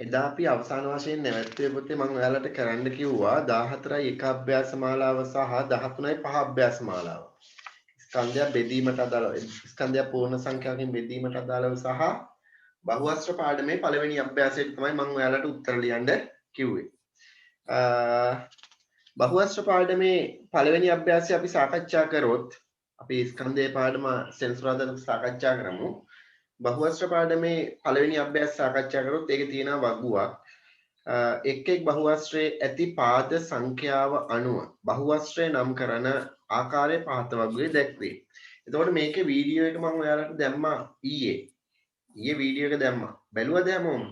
එදා අපි අවසාන වශයෙන් නැවැත්තුවේ පොතේ මම ඔයාලට කරන්න කිව්වා 14යි 1 අභ්‍යාස මාලාව සහ 13යි 5 අභ්‍යාස මාලාව. ස්කන්ධය බෙදීමට අදාළව ස්කන්ධය පූර්ණ සංඛ්‍යාවකින් බෙදීමට අදාළව සහ බහුවස්ත්‍ර පාඩමේ පළවෙනි අභ්‍යාසයට තමයි මම ඔයාලට උත්තර ලියන්න කිව්වේ. බහුවස්ත්‍ර පාඩමේ පළවෙනි අභ්‍යාසය අපි සාකච්ඡා කරොත් අපි ස්කන්ධයේ පාඩම සෙන්සුරාදාට සාකච්ඡා කරමු. බහුවස්ත්‍ර පාඩමේ පළවෙනි අභ්‍යාස සාකච්ඡා කරොත් ඒකේ තියෙනවා වගුවක්. එක් එක් බහුවස්ත්‍රයේ ඇති පාද සංඛ්‍යාව අනුව බහුවස්ත්‍රය නම් කරන ආකාරයේ පහත වගුවේ දැක්වේ. එතකොට මේකේ වීඩියෝ එක මම ඔයාලට දැම්මා ඊයේ වීඩියෝ එක දැම්මා. බැලුවද හැමෝම?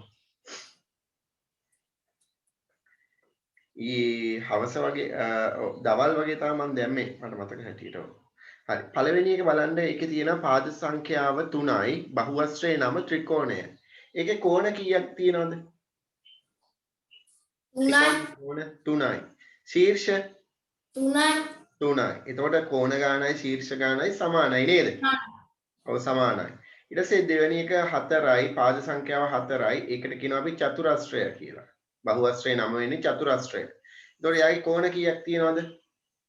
ඊයේ හවස වගේ දවල් වගේ තමයි මම දැම්මේ මට මතක හැටියට. හරි. පළවෙනි එක බලන්න ඒකේ තියෙන පාද සංඛ්‍යාව 3යි බහුවස්ත්‍රයේ නම ත්‍රිකෝණය. ඒකේ කෝණ කීයක් තියෙනවද? 3යි. ශීර්ෂ 3යි. එතකොට කෝණ ගානයි ශීර්ෂ ගානයි සමානයි නේද? ඔව් සමානයි. ඊට පස්සේ දෙවෙනි එක 4යි පාද සංඛ්‍යාව 4යි. ඒකට කියනවා අපි චතුරස්‍රය කියලා. බහුවස්ත්‍රයේ නම වෙන්නේ චතුරස්‍රය. එතකොට යාගේ කෝණ කීයක් තියෙනවද?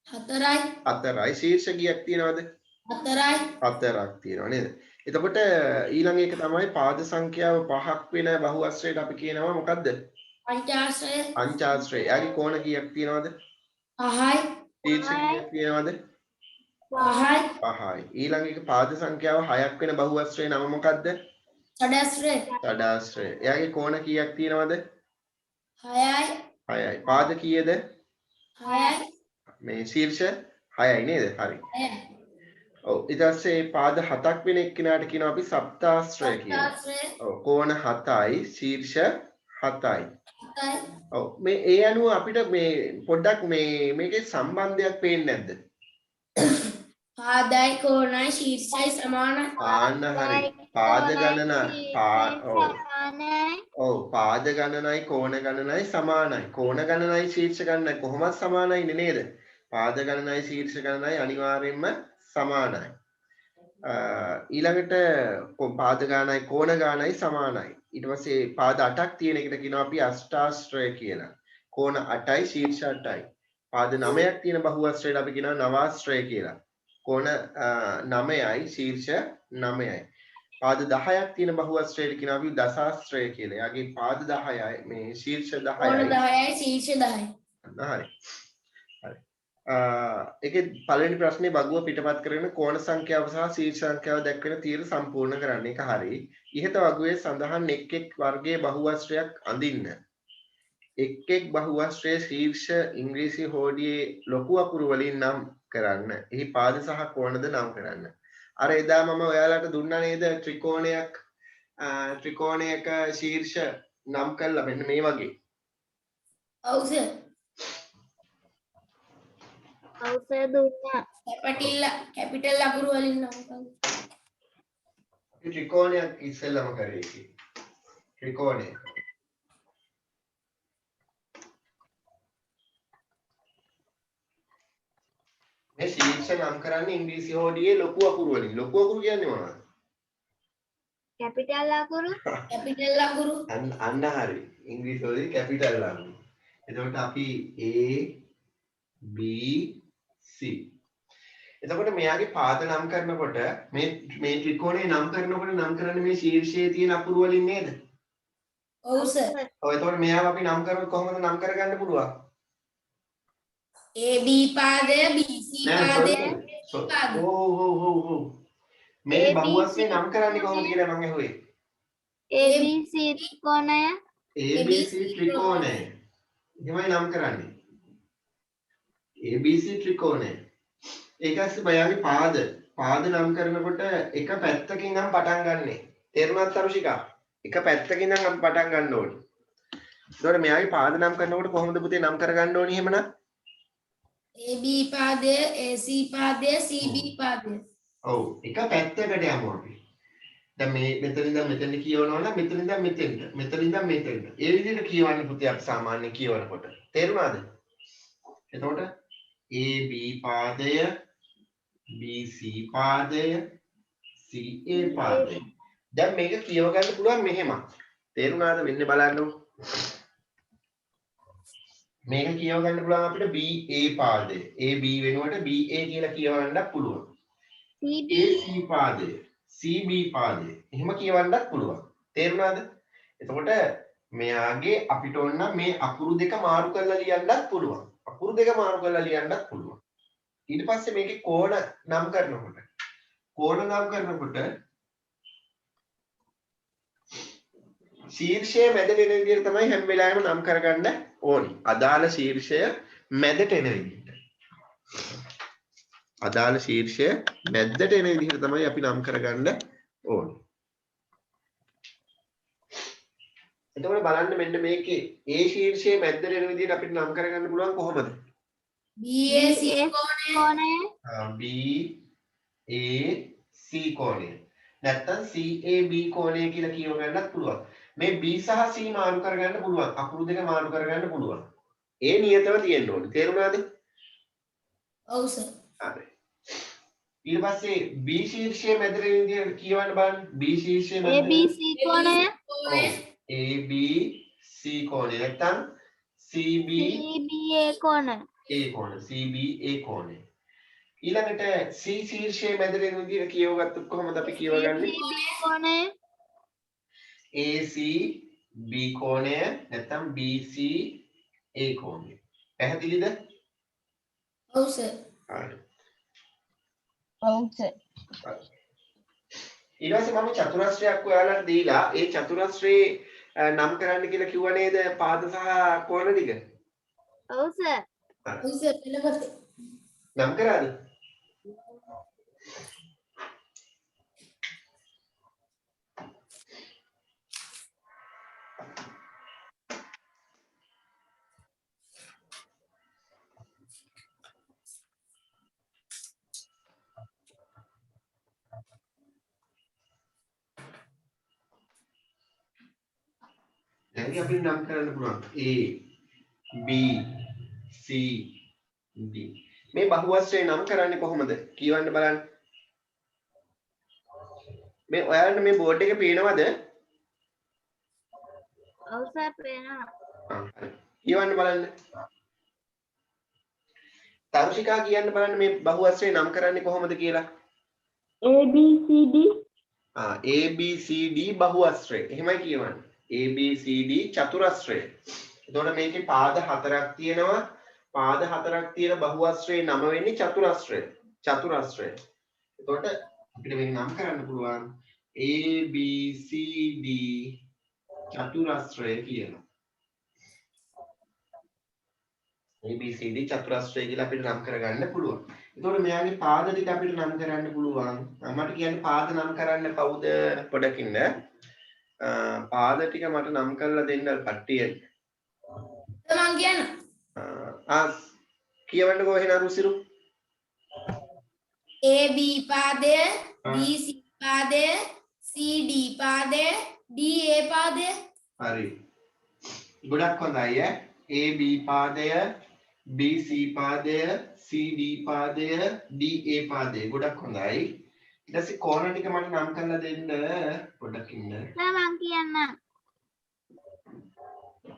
4යි. ශීර්ෂ කීයක් තියෙනවද? 4ක් තියෙනවා නේද? එතකොට ඊළඟ එක තමයි පාද සංඛ්‍යාව 5ක් වෙන බහුවස්ත්‍රයට අපි කියනවා මොකද්ද? පංචාශ්‍රය. යාගේ කෝණ කීයක් තියෙනවද? 5යි. ශීර්ෂ කීයක් තියෙනවද? 5යි. ඊළඟ එක පාද සංඛ්‍යාව 6ක් වෙන බහුවස්ත්‍රයේ නම මොකද්ද? ෂඩාශ්‍රය. එයාගේ කෝණ කීයක් තියෙනවද? 6යි. පාද කීයද? 6යි. මේ ශීර්ෂ 6යි නේද? හරි. ඔව් ඊට පස්සේ පාද 7ක් වෙන එක්කිනාට කියනවා අපි සප්තාශ්‍රය කියලා. ඔව් කෝණ 7යි ශීර්ෂ 7යි. ඔව් මේ ඒ අනුව අපිට මේ පොඩ්ඩක් මේකේ සම්බන්ධයක් පේන්නේ නැද්ද? පාදයි කෝණයි ශීර්ෂයි සමානයි. ආන්න හරි. පාද ගණන ඔව් පාද ගණනයි කෝණ ගණනයි සමානයි. කෝණ ගණනයි ශීර්ෂ ගණනයි කොහොමද සමානයිනේ නේද? පාද ගණනයි ශීර්ෂ ගණනයි අනිවාර්යයෙන්ම සමානයි. ඊළඟට පාද ගානයි කෝණ ගානයි සමානයි. ඊට පස්සේ පාද 8ක් තියෙන එකට කියනවා අපි අෂ්ටාශ්‍රය කියලා. කෝණ 8යි ශීර්ෂ 8යි. පාද 9ක් තියෙන බහුවස්ත්‍රයට අපි කියනවා නවාශ්‍රය කියලා. කෝණ 9යි ශීර්ෂ 9යි. පාද 10ක් තියෙන බහුවස්ත්‍රයට කියනවා අපි දසාශ්‍රය කියලා. යාගේ පාද 10යි මේ ශීර්ෂ 10යි. කෝණ 10යි ශීර්ෂ 10යි. හරි. ඒකේ පළවෙනි ප්‍රශ්නේ බගුව පිටපත් කරගෙන කෝණ සංඛ්‍යාව සහ ශීර්ෂ සංඛ්‍යාව දක්වන තීර සම්පූර්ණ කරන්න. ඒක හරි. ඉහත වගුවේ සඳහන් එක් එක් වර්ගයේ බහුවස්ත්‍රයක් අඳින්න. එක් එක් බහුවස්ත්‍රයේ ශීර්ෂ ඉංග්‍රීසි හෝඩියේ ලොකු අකුරු වලින් නම් කරන්න. එහි පාද සහ කෝණද නම් කරන්න. අර එදා මම ඔයාලට දුන්නා නේද ත්‍රිකෝණයක ශීර්ෂ නම් කළා මෙන්න මේ වගේ. ඔව් සර්. අවසර දුන්නා. කැපිටල් අකුරු වලින් නම් කරන්න. ත්‍රිකෝණයක් ඉස්සෙල්ලම කරේ කි. ත්‍රිකෝණය. මේ ශීර්ෂ නම් කරන්නේ ඉංග්‍රීසි හෝඩියේ ලොකු අකුරු වලින්. ලොකු අකුරු කියන්නේ මොනවද? කැපිටල් අකුරු. අන්න හරි. ඉංග්‍රීසි වලින් කැපිටල් අකුරු. එතකොට අපි A B C. එතකොට මෙයාගේ පාද නම් කරනකොට මේ ත්‍රිකෝණේ නම් කරනකොට නම් කරන්නේ මේ ශීර්ෂයේ තියෙන අකුරු වලින් නේද? ඔව් සර්. ඔව් එතකොට මෙයාව අපි නම් කරොත් කොහොමද නම් කරගන්න පුළුවන්? AB පාදය BC පාදය ඔව් මේ බහුවස්ත්‍රේ නම් කරන්නේ කොහොමද කියලා මම අහුවේ. ABC ත්‍රිකෝණය. ABC ත්‍රිකෝණය. එහෙමයි නම් කරන්නේ. ABC ත්‍රිකෝණය. ඒකස් මයාගේ පාද නම් කරනකොට එක පැත්තකින් නම් පටන් ගන්නෙ. තේරුණාද අරුෂිකා? එක පැත්තකින් නම් අපි පටන් ගන්න ඕනේ. ඒතකොට මෙයාගේ පාද නම් කරනකොට කොහොමද පුතේ නම් කරගන්න ඕනේ එහෙමනම්? AB පාදය AC පාදය CB පාදය. ඔව් එක පැත්තකට යමු අපි. දැන් මේ මෙතන ඉඳන් මෙතෙන්ට කියවනවා නම් මෙතන ඉඳන් මෙතෙන්ට මෙතන ඉඳන් මෙතෙන්ට. ඒ විදිහට කියවන්නේ පුතේ අපි සාමාන්‍ය කියවනකොට. තේරුණාද? එතකොට AB පාදය BC පාදය CA පාදය. දැන් මේක කියව ගන්න පුළුවන් මෙහෙම. තේරුණාද? මෙන්න බලන්න. මේක කියව ගන්න පුළුවන් අපිට BA පාදය. AB වෙනුවට BA කියලා කියවන්නත් පුළුවන්. CB AC පාදය, CB පාදය. එහෙම කියවන්නත් පුළුවන්. තේරුණාද? එතකොට මෙයාගේ අපිට ඕන මේ අකුරු දෙක මාරු කරලා ලියන්නත් පුළුවන්. අකුරු දෙක මාරු කරලා ලියන්නත් පුළුවන්. ඊට පස්සේ මේකේ කෝණ නම් කරනකොට ශීර්ෂය මැදට එන විදිහට තමයි හැම වෙලාවෙම නම් කරගන්න ඕනි. අදාළ ශීර්ෂය මැදට එන විදිහට. අදාළ ශීර්ෂය මැදට එන විදිහට තමයි අපි නම් කරගන්න ඕනි. එතකොට බලන්න මෙන්න මේකේ ඒ ශීර්ෂයේ මැදට එන විදිහට අපිට නම් කරගන්න පුළුවන් කොහොමද? BAC කෝණය BAC කෝණය. නැත්තම් CAB කෝණය කියලා කියව ගන්නත් පුළුවන්. මේ B සහ C මාරු කරගන්න පුළුවන්. අකුරු දෙක මාරු කරගන්න පුළුවන්. ඒ නියතව තියෙන්න ඕනේ. තේරුණාද? ඔව් සර්. හරි. ඊට පස්සේ B ශීර්ෂයේ මැදට එන විදිහට කියවන්න බලන්න. B ශීර්ෂයේ මැදට ABC කෝණය ABC කෝණය නැත්තම් CBA CBA කෝණය කෝණය CBA කෝණය. ඊළඟට C ශීර්ෂයේ මැදට එන විදිහට කියවගත්තොත් කොහොමද අපි කියවගන්නේ? CB කෝණය ACB කෝණය නැත්තම් BCA කෝණය. පැහැදිලිද? ඔව් සර්. හරි. ඔව් සර්. ඊට පස්සේ මම චතුරස්‍රයක් ඔයාලට දීලා ඒ චතුරස්‍රේ නම් කරන්න කියලා කිව්ව නේද? පාද සහ කෝණ ටික. ඔව් සර්. ඔව් සර් පෙළපතේ. නම් කරාද? දැන් අපිට නම් කරන්න පුළුවන් A B C D. මේ බහුවස්ත්‍රය නම් කරන්නේ කොහොමද? කියවන්න බලන්න. මේ ඔයාලට මේ බෝඩ් එක පේනවද? ඔව් සර් පේනවා. කියවන්න බලන්න. තරුෂිකා කියන්න බලන්න මේ බහුවස්ත්‍රය නම් කරන්නේ කොහොමද කියලා. ABCD ABCD බහුවස්ත්‍රය. එහෙමයි කියවන්නේ. ABCD චතුරස්‍රය. එතකොට මේකේ පාද හතරක් තියෙනවා. පාද හතරක් තියෙන බහුවස්ත්‍රයේ නම වෙන්නේ චතුරස්‍රය. චතුරස්‍රය. එතකොට අපිට මේක නම් කරන්න පුළුවන් ABCD චතුරස්‍රය කියලා. ABCD චතුරස්‍රය කියලා අපිට නම් කරගන්න පුළුවන්. එතකොට මෙයාගේ පාද ටික අපිට නම් කරන්න පුළුවන්. මට කියන්නේ පාද නම් කරන්න කවුද? පොඩක් ඉන්න. පාද ටික මට නම් කරලා දෙන්න කට්ටිය. මං කියන්න. කියවන්නකෝ එහෙනම් රුසිරු. AB පාදය, BC පාදය, CD පාදය, DA පාදය. හරි. ගොඩක් හොඳයි ඈ. AB පාදය, BC පාදය, CD පාදය, DA පාදය. ගොඩක් හොඳයි. ඊට පස්සේ කෝණ ටික මට නම් කරලා දෙන්න පොඩ්ඩක් ඉන්න. මම කියන්නම්.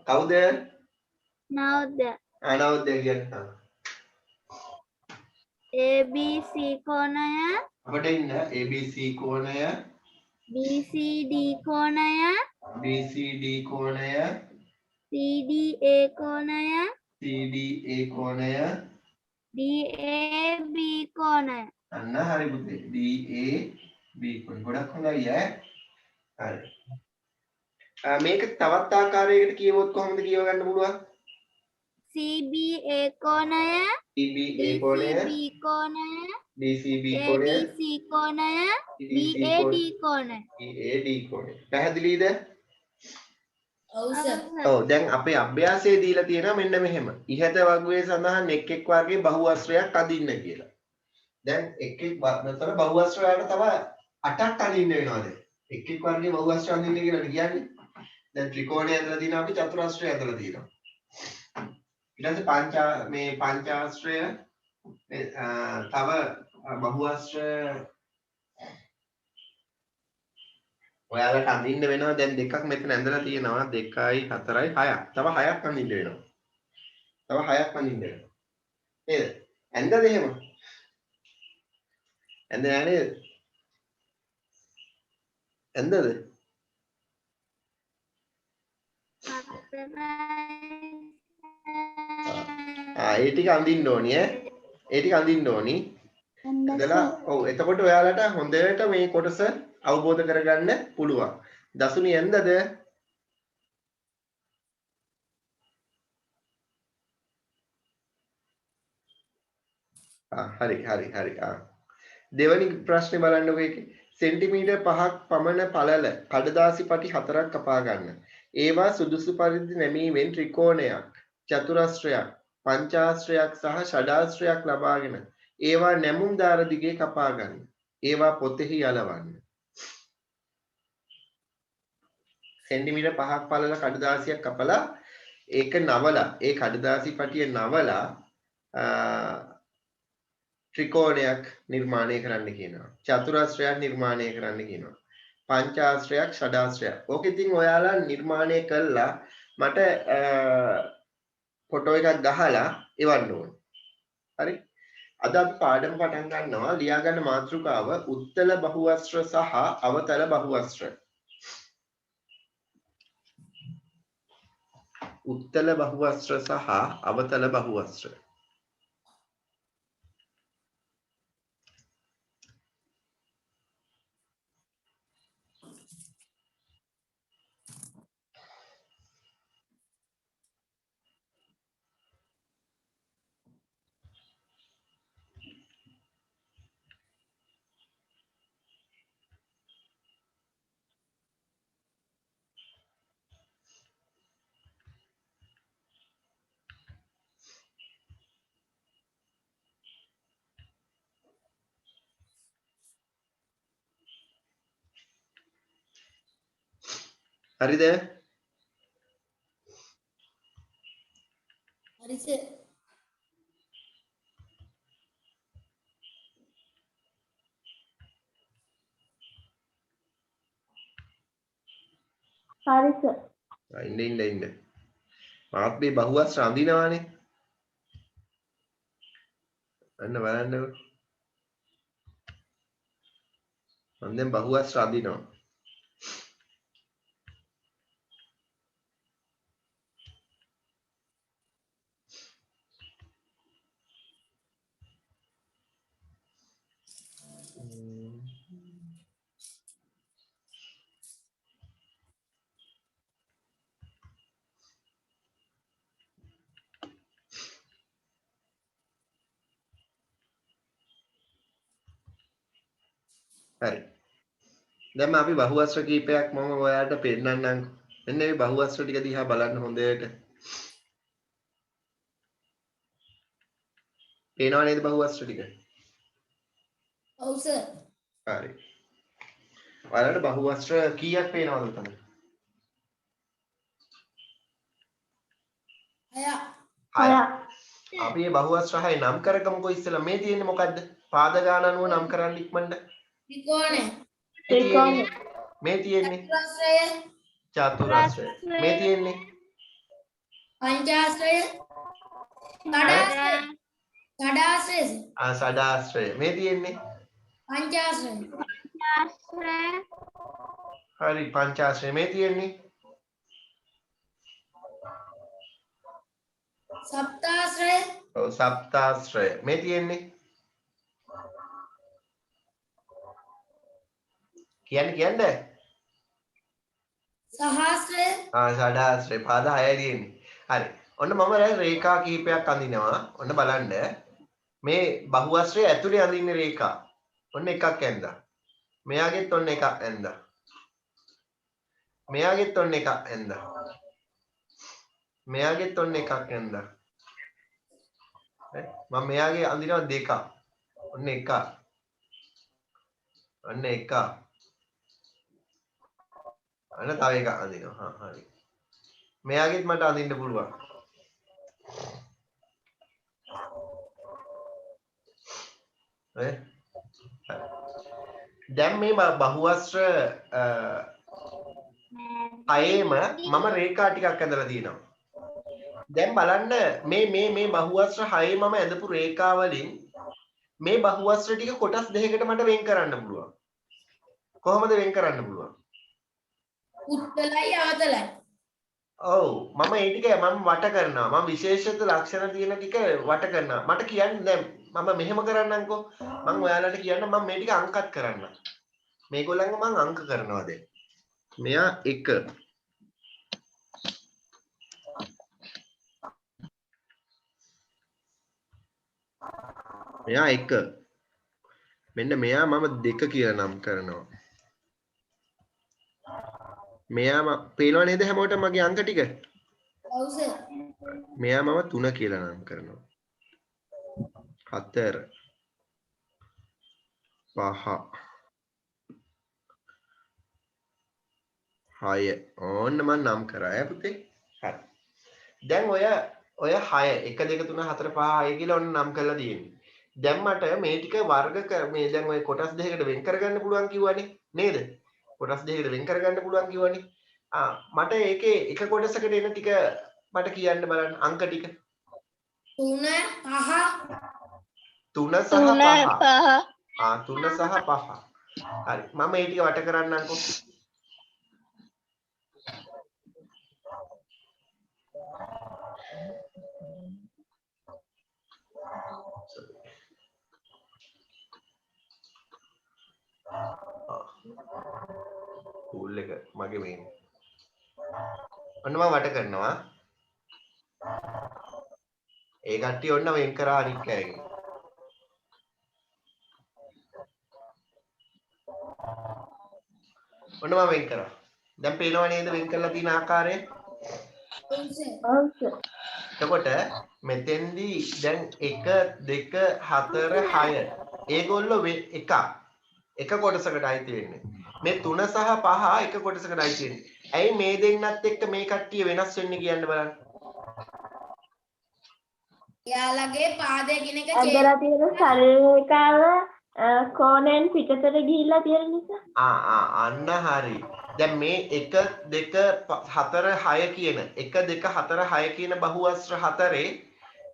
කවුද? නවෝදය. නවෝදය කියන්න. ABC කෝණය අපිට ඉන්න ABC කෝණය, BCD කෝණය BCD කෝණය, CDA කෝණය CDA කෝණය, DAB කෝණය. අන්න හරි පුතේ. DAB කෝණය. ගොඩක් හොඳයි ඈ. හරි. මේක තවත් ආකාරයකට කියවොත් කොහොමද කියව ගන්න පුළුවන්? CBA කෝණය CBA කෝණය, DCB කෝණය DCB කෝණය, ABC කෝණය BAD කෝණය. BAD කෝණය. පැහැදිලිද? ඔව් සර්. ඔව් දැන් අපේ අභ්‍යාසයේ දීලා තියෙනවා මෙන්න මෙහෙම. ඉහත වගුවේ සඳහන් එක් එක් වර්ගයේ බහුවස්ත්‍රයක් අදින්න කියලා. දැන් එක් එක් වර්ගතර බහුවස්ත්‍ර වලට තව 8ක් අදින්න වෙනවා දැන්. එක් එක් වර්ගයේ බහුවස්ත්‍ර අදින්න කියලා කියන්නේ. දැන් ත්‍රිකෝණය ඇදලා දිනවා අපි චතුරස්‍රය ඇදලා දිනවා. ඊට පස්සේ මේ පංචාස්ත්‍රය තව බහුවස්ත්‍ර ඔයාලට අඳින්න වෙනවා දැන් දෙකක් මෙතන ඇඳලා තියෙනවා 2යි 4යි 6ක්. තව 6ක් අඳින්න වෙනවා. තව 6ක් අඳින්න වෙනවා. නේද? ඇඳද එහෙම? ඇඳ නෑ නේද? ඇඳද? ඒ ටික අඳින්න ඕනි ඈ. ඒ ටික අඳින්න ඕනි. ඇඳලා ඔව් එතකොට ඔයාලට හොඳට මේ කොටස අවබෝධ කරගන්න පුළුවන්. දසුනි ඇඳද? හරි. දෙවැනි ප්‍රශ්නේ බලන්නකෝ ඒකේ. සෙන්ටිමීටර් 5ක් පමණ පළල කඩදාසි පටි 4ක් කපා ගන්න. ඒවා සුදුසු පරිදි නැමීමෙන් ත්‍රිකෝණයක්, චතුරස්‍රයක්, පංචාස්‍රයක් සහ ෂඩාස්‍රයක් ලබාගෙන ඒවා නැමුම් දාර දිගේ කපා ගන්න. ඒවා පොතෙහි යලවන්න. සෙන්ටිමීටර් 5ක් පළල කඩදාසියක් කපලා ඒක නවලා ඒ කඩදාසි පටිය නවලා ත්‍රිකෝණයක් නිර්මාණය කරන්න කියනවා. චතුරස්‍රයක් නිර්මාණය කරන්න කියනවා. පංචාස්‍රයක් ෂඩාස්‍රයක්. ඕක ඉතින් ඔයාලා නිර්මාණය කළා මට ෆොටෝ එකක් ගහලා එවන්න ඕනේ. හරි? අද අපි පාඩම පටන් ගන්නවා ලියා ගන්න මාතෘකාව උත්තල බහුවස්ත්‍ර සහ අවතල බහුවස්ත්‍ර. උත්තල බහුවස්ත්‍ර සහ අවතල බහුවස්ත්‍ර. හරිද? හරි සර්. හරි සර්. ඉන්න. මාත් මේ බහුවස්ත්‍ර අඳිනවානේ. අන්න බලන්නකෝ. මම දැන් බහුවස්ත්‍ර අඳිනවා. හරි. දැන් අපි බහුවස්ත්‍ර කීපයක් මම ඔයාලට පෙන්නන්නම්. මෙන්න මේ බහුවස්ත්‍ර ටික දිහා බලන්න හොඳට. පේනව නේද බහුවස්ත්‍ර ටික? ඔව් සර්. හරි. ඔයාලට බහුවස්ත්‍ර කීයක් පේනවද උතන? 6. අපි මේ බහුවස්ත්‍ර 6 නම් කරගමුකෝ ඉස්සෙල්ලා. මේ තියෙන්නේ මොකද්ද? පාද ගාන අනුව නම් කරන්න ඉක්මනට. ත්‍රිකෝණය. මේ තියෙන්නේ චතුරස්‍රය. චතුරස්‍රය. මේ තියෙන්නේ පංචාස්‍රය. ෂඩාස්‍රය. ෂඩාස්‍රය. ෂඩාස්‍රය. මේ තියෙන්නේ පංචාස්‍රය. හරි පංචාස්‍රය. මේ තියෙන්නේ සප්තාස්‍රය. ඔව් සප්තාස්‍රය. මේ තියෙන්නේ කියන්නේ සහස්‍රය. ෂඩාස්‍රය. පාද 6යි තියෙන්නේ. හරි. ඔන්න මම දැන් රේඛා කිහිපයක් අඳිනවා. ඔන්න බලන්න. මේ බහුවස්ත්‍රය ඇතුලේ අඳින්න රේඛා. ඔන්න එකක් ඇඳා. මෙයාගෙත් ඔන්න එකක් ඇඳා. මෙයාගෙත් ඔන්න එකක් ඇඳා. මෙයාගෙත් ඔන්න එකක් ඇඳා. මම මෙයාගේ අඳිනවා දෙකක්. ඔන්න එකක්. ඔන්න එකක්. අන්න තව එකක් අඳිනවා. හරි. මෙයාගෙත් මට අඳින්න පුළුවන්. දැන් මේ බහුවස්ත්‍ර හයේම මම රේඛා ටිකක් ඇඳලා තියෙනවා. දැන් බලන්න මේ බහුවස්ත්‍ර හයේ මම ඇඳපු රේඛා වලින් මේ බහුවස්ත්‍ර ටික කොටස් දෙකකට මට වෙන් කරන්න පුළුවන්. කොහොමද වෙන් කරන්න පුළුවන්? උත්තලයි අවතලයි. ඔව් මම ඒ ටික මම වට කරනවා. මම විශේෂිත ලක්ෂණ තියෙන ටික වට කරනවා. මට කියන්න දැන් මම මෙහෙම කරන්නම්කෝ. මම ඔයාලට කියන්න මම මේ ටික අංකත් කරන්න. මේගොල්ලන්ව මම අංක කරනවා දැන්. මෙයා 1 මෙයා 1 මෙන්න මෙයා මම 2 කියලා නම් කරනවා. මෙයා පේනව නේද හැමෝටම මගේ අංක ටික? ඔව් සර්. මෙයා මම 3 කියලා නම් කරනවා. 4 5 6 ඕන්න මම නම් කරා ඈ පුතේ. හරි. දැන් ඔය 6 1 2 3 4 5 6 කියලා ඔන්න නම් කරලා තියෙන්නේ. දැන් මට මේ ටික වර්ග කර මේ දැන් ඔය කොටස් දෙකකට වෙන් කරගන්න පුළුවන් කිව්වනේ නේද? කොටස් දෙකකට වෙන් කරගන්න පුළුවන් කිව්වනේ. මට ඒකේ එක කොටසකට එන ටික මට කියන්න බලන්න අංක ටික. 3 5 3 සහ 5. 3 සහ 5. හරි. මම මේ ටික වට කරන්නම්කෝ. කූල් එක මගේ මේ ඔන්න මම වට කරනවා. ඒ කට්ටිය ඔන්න වෙන් කරා අනික් අයගේ. ඔන්න මම වෙන් කරා. දැන් පේනව නේද වෙන් කරලා තියෙන ආකාරය? එතකොට මෙතෙන්දී දැන් 1 2 4 6 ඒගොල්ලෝ එක කොටසකට අයිති වෙන්නේ. මේ 3 සහ 5 එක කොටසකට අයිති වෙන්නේ. ඇයි මේ දෙන්නත් එක්ක මේ කට්ටිය වෙනස් වෙන්නේ කියන්න බලන්න. යාළගේ පාදේ කෙනෙක් ඇදලා තියෙන සරලේකාව කෝණයෙන් පිටතට ගිහිල්ලා තියෙන නිසා. අන්න හරි. දැන් මේ 1 2 4 6 කියන 1 2 4 6 කියන බහුවස්ත්‍ර හතරේ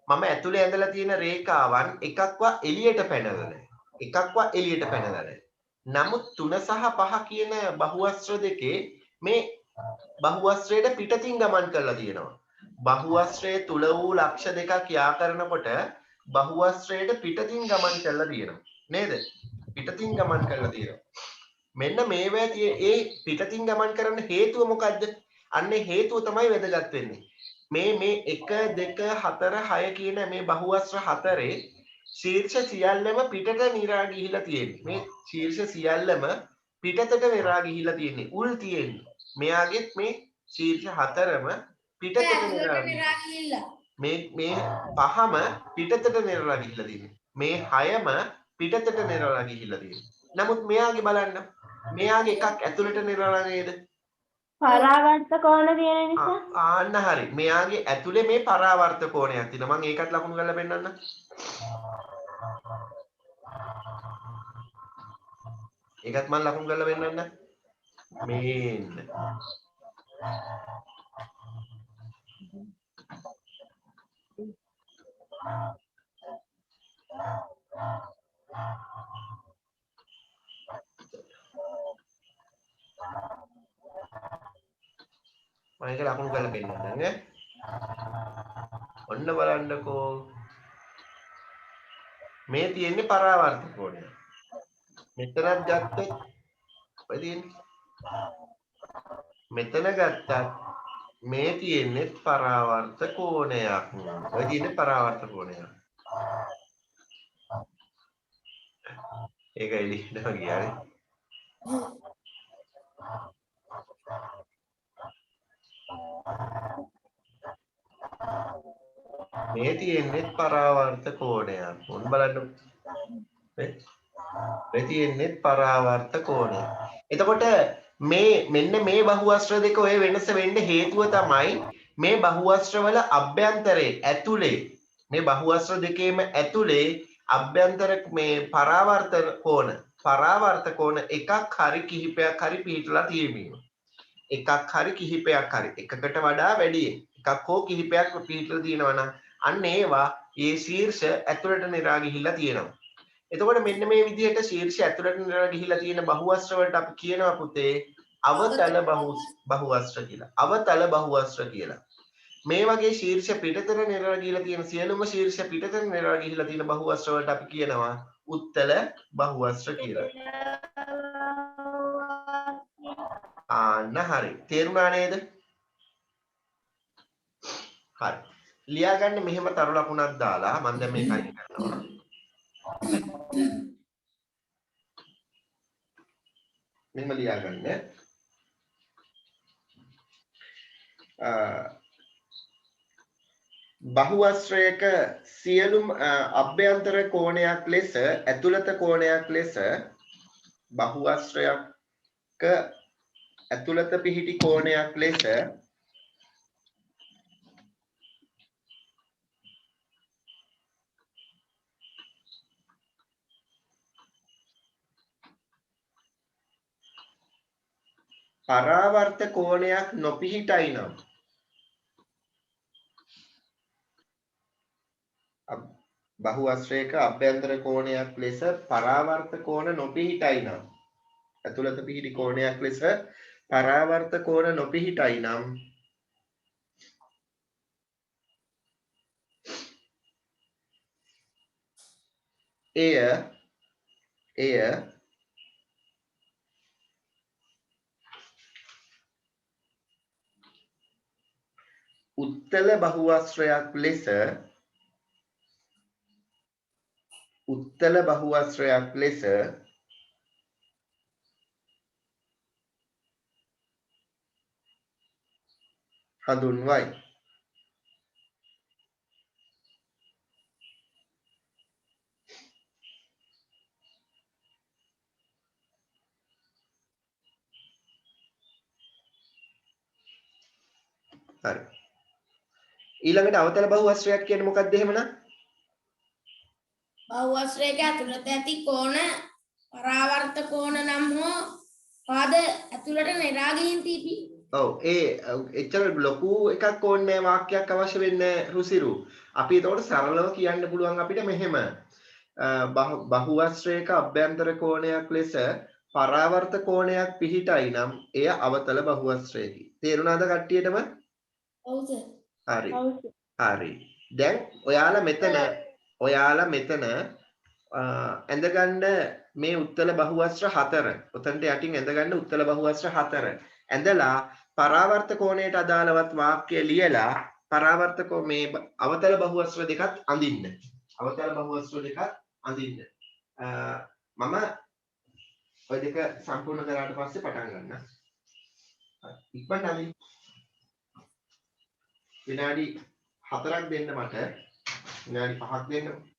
මම ඇතුලේ ඇඳලා තියෙන රේඛාවන් එකක්වත් එළියට පැනලා නැහැ. එකක්වත් එළියට පැනලා නැහැ. නමුත් 3 සහ 5 කියන බහුවස්ත්‍ර දෙකේ මේ බහුවස්ත්‍රයට පිටතින් ගමන් කරලා තියෙනවා. බහුවස්ත්‍රයේ තුල වූ ලක්ෂ දෙකක් යා කරනකොට බහුවස්ත්‍රයට පිටතින් ගමන් කරලා තියෙනවා. නේද? පිටතින් ගමන් කරලා තියෙනවා. මෙන්න මේවා ඒ පිටතින් ගමන් කරන්න හේතුව මොකද්ද? අන්නේ හේතුව තමයි වැදගත් වෙන්නේ. මේ 1 2 4 6 කියන මේ බහුවස්ත්‍ර හතරේ ශීර්ෂ සියල්ලම පිටට නිරා ගිහිලා තියෙන්නේ. මේ ශීර්ෂ සියල්ලම පිටතට නිරා ගිහිලා තියෙන්නේ. උල් තියෙන්නේ. මෙයාගෙත් මේ ශීර්ෂ හතරම පිටතට නිරා ගිහිලා. මේ පහම පිටතට නිරලා ගිහිලා තියෙන්නේ. මේ හයම පිටතට නිරලා ගිහිලා තියෙන්නේ. නමුත් මෙයාගේ බලන්න. මෙයාගේ එකක් ඇතුළට නිරලා නේද? පරාවර්ත කෝණ තියෙන නිසා. ආන්න හරි. මෙයාගේ ඇතුලේ මේ පරාවර්ත කෝණයක් තියෙනවා. මම ඒකට ලකුණු කරලා පෙන්නන්න. ඒකත් මම ලකුණු කරලා පෙන්නන්න. මේන්න. මම ඒක ලකුණු කරලා පෙන්නන්නම් ඈ. ඔන්න බලන්නකෝ. මේ තියෙන්නේ පරාවර්ත කෝණය. මෙතනත් ගත්තොත් ඔය තියෙන්නේ. මෙතන ගත්තත් මේ තියෙන්නේ පරාවර්ත කෝණයක්. ඔය තියෙන්නේ පරාවර්ත කෝණයක්. ඒක එළියට ගියානේ. මේ තියෙන්නේ පරාවර්ත කෝණයක්. මොන් බලන්න. මේ තියෙන්නේ පරාවර්ත කෝණය. එතකොට මෙන්න මේ බහුවස්ත්‍ර දෙක ඔය වෙනස වෙන්න හේතුව තමයි මේ බහුවස්ත්‍ර වල අභ්‍යන්තරයේ ඇතුලේ මේ බහුවස්ත්‍ර දෙකේම ඇතුලේ අභ්‍යන්තර මේ පරාවර්ත කෝණ එකක් හරි කිහිපයක් හරි පිටලා තියෙන්නේ. එකක් හරි කිහිපයක් හරි එකකට වඩා වැඩි එකක් හෝ කිහිපයක් පිටලා තියෙනවා නම් අන්න ඒවා ඒ ශීර්ෂ ඇතුළට නිරා ගිහිල්ලා තියෙනවා. එතකොට මෙන්න මේ විදිහට ශීර්ෂ ඇතුළට නිරා ගිහිල්ලා තියෙන බහුවස්ත්‍ර වලට අපි කියනවා පුතේ අවතල බහුවස්ත්‍ර කියලා. අවතල බහුවස්ත්‍ර කියලා. මේ වගේ ශීර්ෂ පිටතට නිරා ගිහිල්ලා තියෙන සියලුම ශීර්ෂ පිටතට නිරා ගිහිල්ලා තියෙන බහුවස්ත්‍ර වලට අපි කියනවා උත්තල බහුවස්ත්‍ර කියලා. ආන්න හරි. තේරුණා නේද? හරි. ලියා ගන්න මෙහෙම තරු ලකුණක් දාලා මම දැන් මේක අයින් කරනවා. මෙහෙම ලියා ගන්න. බහුවස්ත්‍රයක සියලුම අභ්‍යන්තර කෝණයක් ලෙස ඇතුළත කෝණයක් ලෙස බහුවස්ත්‍රයක ඇතුළත පිහිටි කෝණයක් ලෙස පරාවර්ත කෝණයක් නොපිහිටයි නම් බහුවස්ත්‍රයක අභ්‍යන්තර කෝණයක් ලෙස පරාවර්ත කෝණ නොපිහිටයි නම් ඇතුළත පිහිටි කෝණයක් ලෙස පරාවර්ත කෝණ නොපිහිටයි නම් එය උත්තල බහුවස්ත්‍රයක් ලෙස හඳුන්වයි. හරි. ඊළඟට අවතල බහුවස්ත්‍රයක් කියන්නේ මොකක්ද එහෙමනම්? බහුවස්ත්‍රයක ඇතුළත ඇති කෝණ පරාවර්ත කෝණ නම් හෝ පාද ඇතුළට නිරා ගිහින් තිබී. ඔව් එච්චර ලොකු එකක් ඕනේ වාක්‍යයක් අවශ්‍ය වෙන්නේ රුසිරු. අපි ඒතකොට සරලව කියන්න පුළුවන් අපිට මෙහෙම. බහුවස්ත්‍රයක අභ්‍යන්තර කෝණයක් ලෙස පරාවර්ත කෝණයක් පිහිටයි නම් එය අවතල බහුවස්ත්‍රයකි. තේරුණාද කට්ටියටම? ඔව් සර්. හරි. හරි. දැන් ඔයාලා මෙතන ඇඳගන්න මේ උත්තල බහුවස්ත්‍ර 4. උතන්ට යටින් ඇඳගන්න උත්තල බහුවස්ත්‍ර 4. ඇඳලා පරාවර්ත කෝණයට අදාළවත් වාක්‍ය ලියලා පරාවර්ත මේ අවතල බහුවස්ත්‍ර දෙකත් අඳින්න. අවතල බහුවස්ත්‍ර දෙකත් අඳින්න. මම ඔය දෙක සම්පූර්ණ කරාට පස්සේ පටන් ගන්න. ඉක්මනට අඳින්න. විනාඩි 4ක් දෙන්න මට. විනාඩි 5ක් දෙන්න.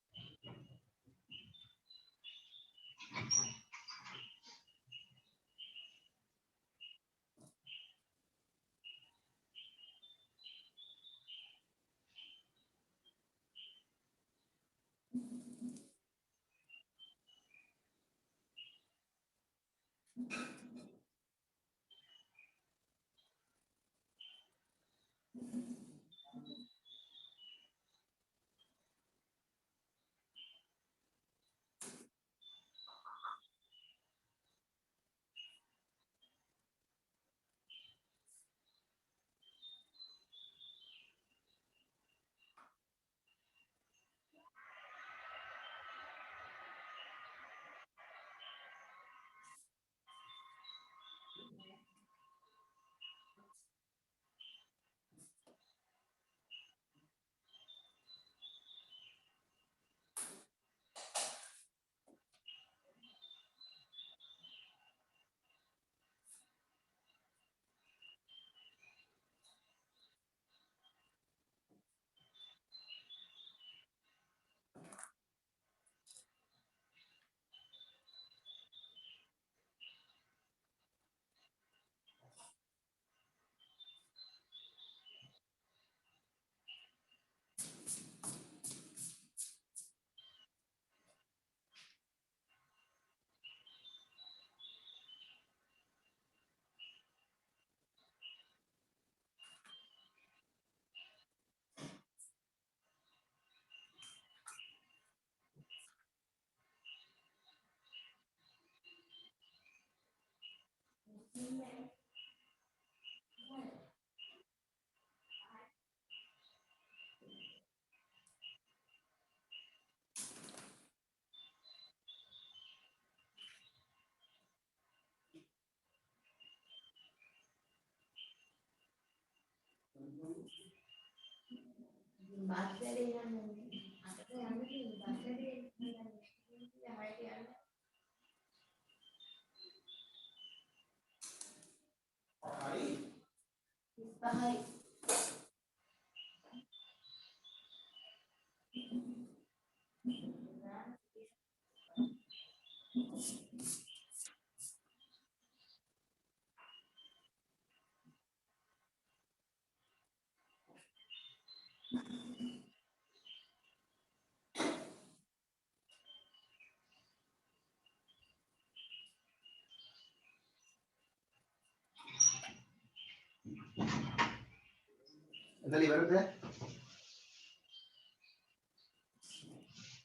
එතන ඉවරද?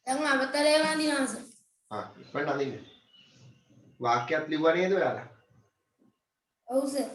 දැන් අවතරේ වඳිනවස. ඉක්මනට අඳින්න. වාක්‍යයක් ලිව්වා නේද ඔයාලා? ඔව් සර්.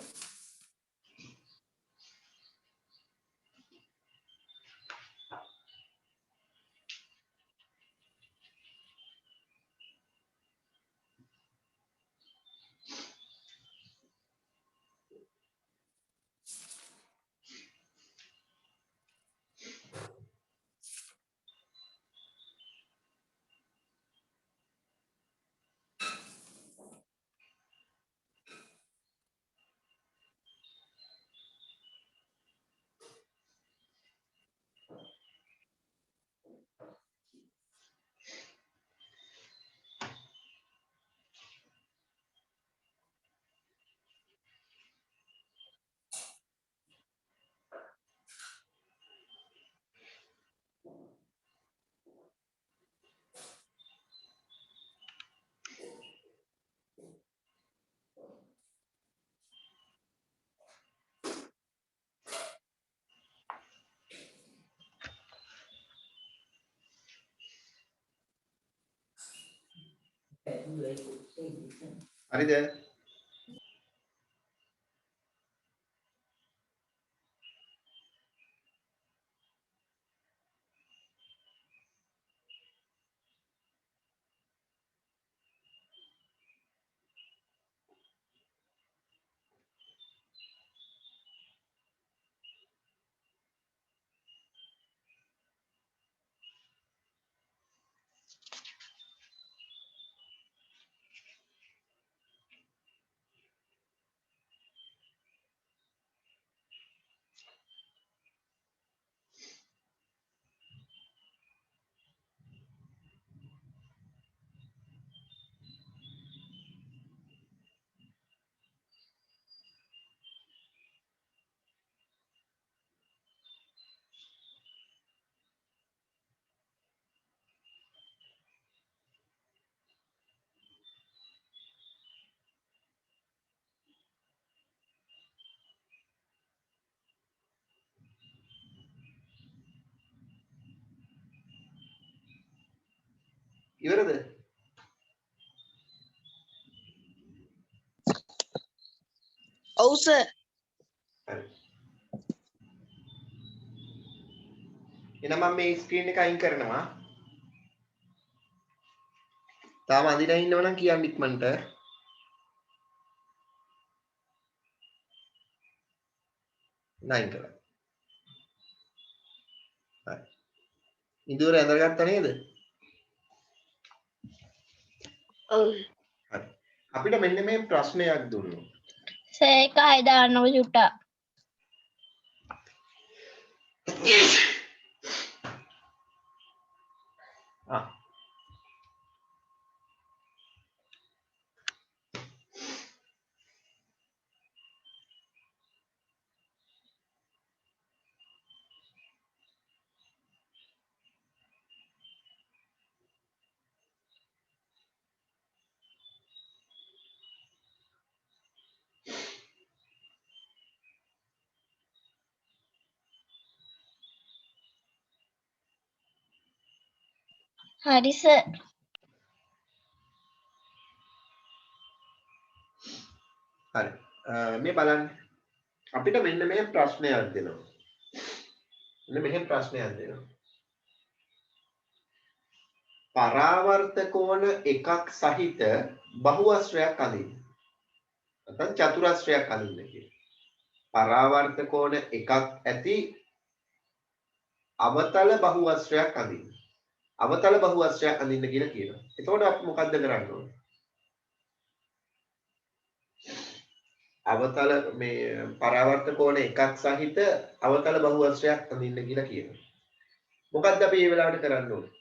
හරිද? ඉවරද? ඔව් සර්. හරි. එහෙනම් මම මේ ස්ක්‍රීන් එක අයින් කරනවා. තාම අඳිනා ඉන්නවනම් කියන්න ඉක්මනට. නයින් කරා. හරි. ඉඳුර ඇඳගත්තා නේද? ඔව්. හරි. අපිට මෙන්න මේ ප්‍රශ්නයක් දුන්නු. සර් එක ආයෙ දාන්නකො චුට්ටක්. හරි සර්. හරි. මේ බලන්න අපිට මෙන්න මෙහෙම ප්‍රශ්නයක් දෙනවා. මෙන්න මෙහෙම ප්‍රශ්නයක් දෙනවා. පරාවර්ත කෝණ එකක් සහිත බහුවස්ත්‍රයක් අඳින්න. නැත්නම් චතුරස්‍රයක් අඳින්න කියලා. පරාවර්ත කෝණ එකක් ඇති අවතල බහුවස්ත්‍රයක් අඳින්න. අවතල බහුවස්ත්‍රයක් අඳින්න කියලා කියනවා. එතකොට අපි මොකද්ද කරන්න ඕනේ? අවතල මේ පරාවර්ත කෝණ එකක් සහිත අවතල බහුවස්ත්‍රයක් අඳින්න කියලා කියනවා. මොකද්ද අපි මේ වෙලාවට කරන්න ඕනේ?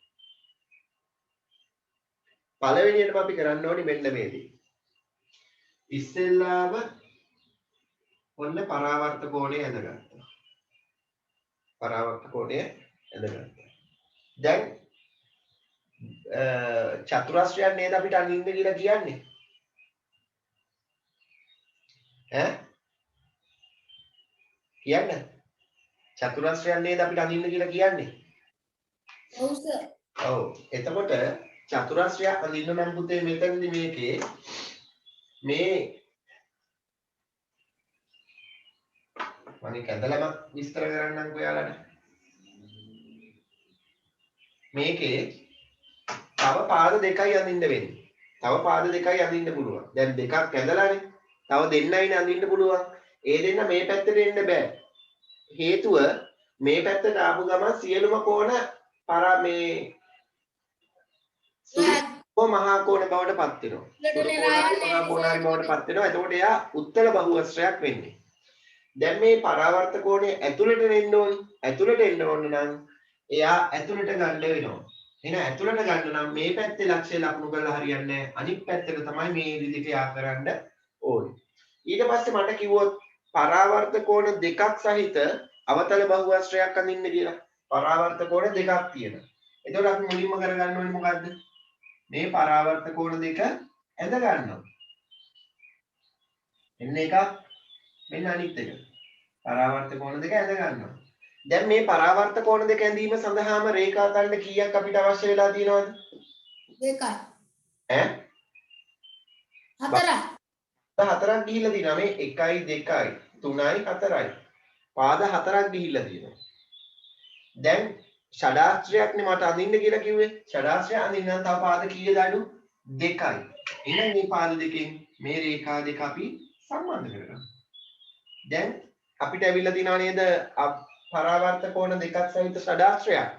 පළවෙනියටම අපි කරන්න ඕනේ මෙන්න මේ දේ. ඉස්සෙල්ලාම ඔන්න පරාවර්ත කෝණය ඇඳගත්තා. පරාවර්ත කෝණය ඇඳගත්තා. දැන් චතුරස්‍රයක් නේද අපිට අඳින්න කියලා කියන්නේ? ඈ? කියන්නේ? චතුරස්‍රයක් නේද අපිට අඳින්න කියලා කියන්නේ? ඔව් සර්. ඔව්. එතකොට චතුරස්‍රයක් අඳින්න නම් පුතේ මෙතනදි මේකේ මේ මම කැඳලම විස්තර කරන්නම්කෝ ඔයාලට. මේකේ තව පාද දෙකයි අඳින්න වෙන්නේ. තව පාද දෙකයි අඳින්න පුළුවන්. දැන් දෙකක් ඇඳලානේ. තව දෙන්නයිනේ අඳින්න පුළුවන්. ඒ දෙන්න මේ පැත්තට එන්න බෑ. හේතුව මේ පැත්තට ආපු ගමන් සියලුම කෝණ මේ සුළු මහා කෝණ බවට පත් වෙනවා. සුළු කෝණ මහා කෝණාරි බවට පත් වෙනවා. එතකොට එයා උත්තර බහුවස්ත්‍රයක් වෙන්නේ. දැන් මේ පරාවර්ත කෝණය ඇතුළට එන්න ඕනේ. ඇතුළට එන්න ඕන නම් එයා ඇතුළට ගන්න වෙනවා. එහෙනම් ඇතුළට ගන්න නම් මේ පැත්තේ ලක්ෂය ලකුණු කරලා හරියන්නේ නැහැ. අනිත් පැත්තට තමයි මේ විදිහට යා කරන්න ඕනේ. ඊට පස්සේ මට කිව්වොත් පරාවර්ත කෝණ දෙකක් සහිත අවතල බහුවස්ත්‍රයක් අඳින්න කියලා. පරාවර්ත කෝණ දෙකක් තියෙනවා. එතකොට අපි මුලින්ම කරගන්න ඕනේ මොකද්ද? මේ පරාවර්ත කෝණ දෙක ඇඳ ගන්නවා. එන්න එකක් මෙන්න අනිත් එක. පරාවර්ත කෝණ දෙක ඇඳ ගන්නවා. දැන් මේ පරාවර්ත කෝණ දෙක ඇඳීම සඳහාම රේඛා ඛණ්ඩ කීයක් අපිට අවශ්‍ය වෙලා තියෙනවද? දෙකයි. ඈ? හතරයි. හතරක් ගිහිල්ලා තියෙනවා. මේ 1යි 2යි 3යි 4යි. පාද හතරක් ගිහිල්ලා තියෙනවා. දැන් ෂඩාස්ත්‍රයක්නේ මට අඳින්න කියලා කිව්වේ. ෂඩාස්ත්‍රය අඳින්න නම් තව පාද කීයද අඩු? 2යි. එහෙනම් මේ පාද දෙකෙන් මේ රේඛා දෙක අපි සම්බන්ධ කරගන්න. දැන් අපිට ඇවිල්ලා තියෙනවා නේද පරාවර්ත කෝණ දෙකක් සහිත ෂඩාස්ත්‍රයක්.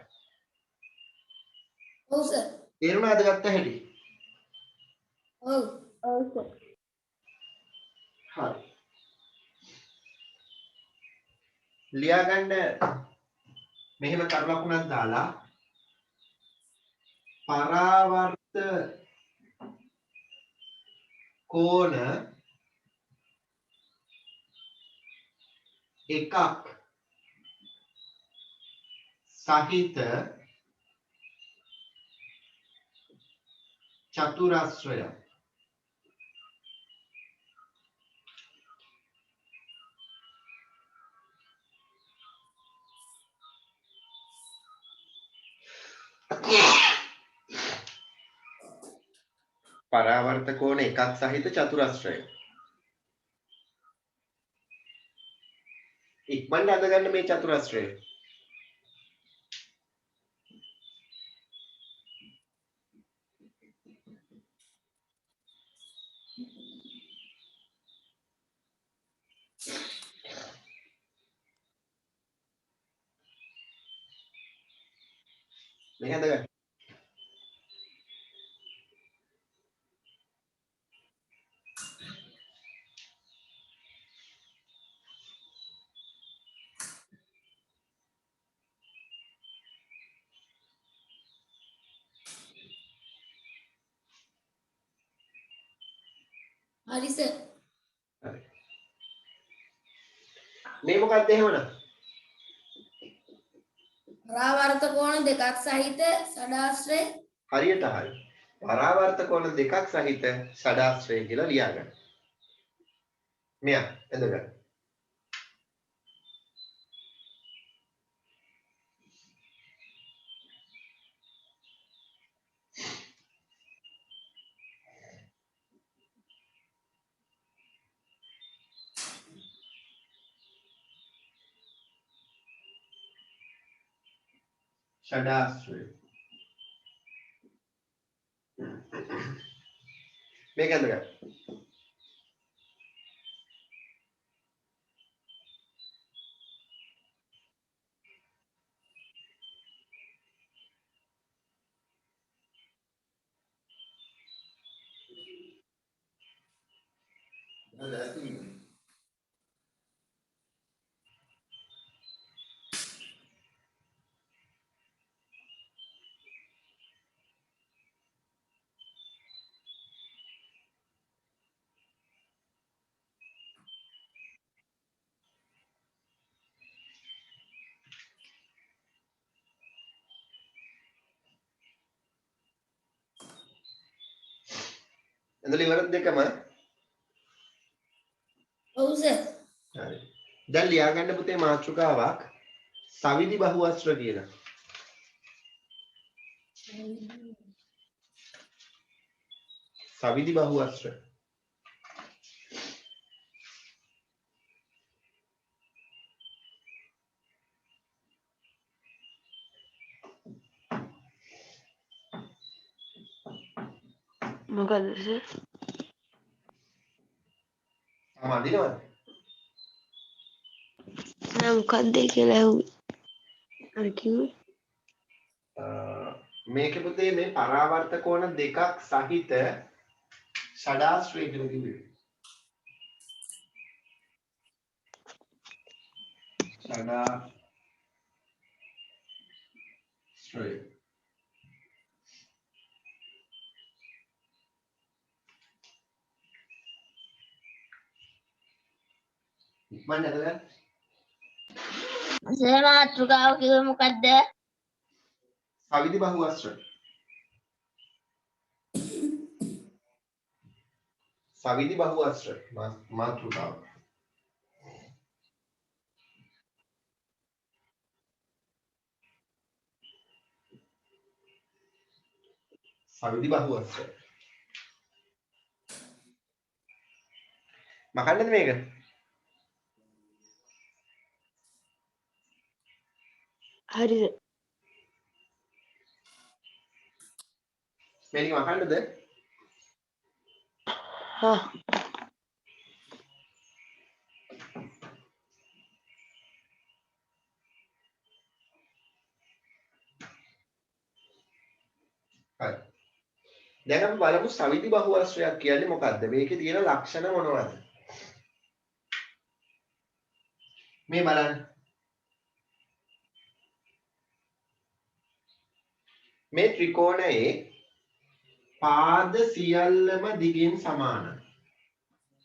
ඔව් සර්. තේරුණාද ගත්ත හැටි? ඔව්. ඔව් සර්. හරි. ලියාගන්න මෙහෙම කරු ලකුණක් දාලා පරාවර්ත කෝණ එකක් සහිත චතුරස්‍රය පරාවර්ත කෝණ එකක් සහිත චතුරස්‍රය ඉක්මනට අඳගන්න මේ චතුරස්‍රය මේ අඳගන්න හරි සර්. හරි මේ මොකක්ද එහෙමනම් පරාවර්ත කෝණ දෙකක් සහිත ෂඩාස්ත්‍රය. හරියට හරි පරාවර්ත කෝණ දෙකක් සහිත ෂඩාස්ත්‍රය කියලා ලියාගන්න මෙයා එඳගන්න ෂඩාශ්‍රය. මේක ඇඳගන්න. එතන ඉවරද දෙකම? ඔව් සර්. හරි. දැන් ලියාගන්න පුතේ මාතෘකාවක් සවිදි බහුවස්ත්‍ර කියලා. සවිදි බහුවස්ත්‍ර. මොකද සර්? සමාදිනවද? නෑ මොකක්ද කියලා ඇහුවේ. අර කිව්වේ. මේක පුතේ මේ පරාවර්ත කෝණ දෙකක් සහිත ෂඩාශ්‍රය කියලා කිව්වේ. ෂඩාශ්‍රය. ඉක්මන් නැතද? සර් මාතෘකාව කිව්වේ මොකද්ද? සවිදි බහුවස්ත්‍ර. සවිදි බහුවස්ත්‍ර මාතෘකාව. සවිදි බහුවස්ත්‍ර. මකන්නද මේක? හරිද? මේක මකන්නද? හා හරි. දැන් අපි බලමු සවිදි බහුවස්ත්‍රයක් කියන්නේ මොකක්ද? මේකේ තියෙන ලක්ෂණ මොනවද? මේ බලන්න. මේ ත්‍රිකෝණයේ පාද සියල්ලම දිගින් සමානයි.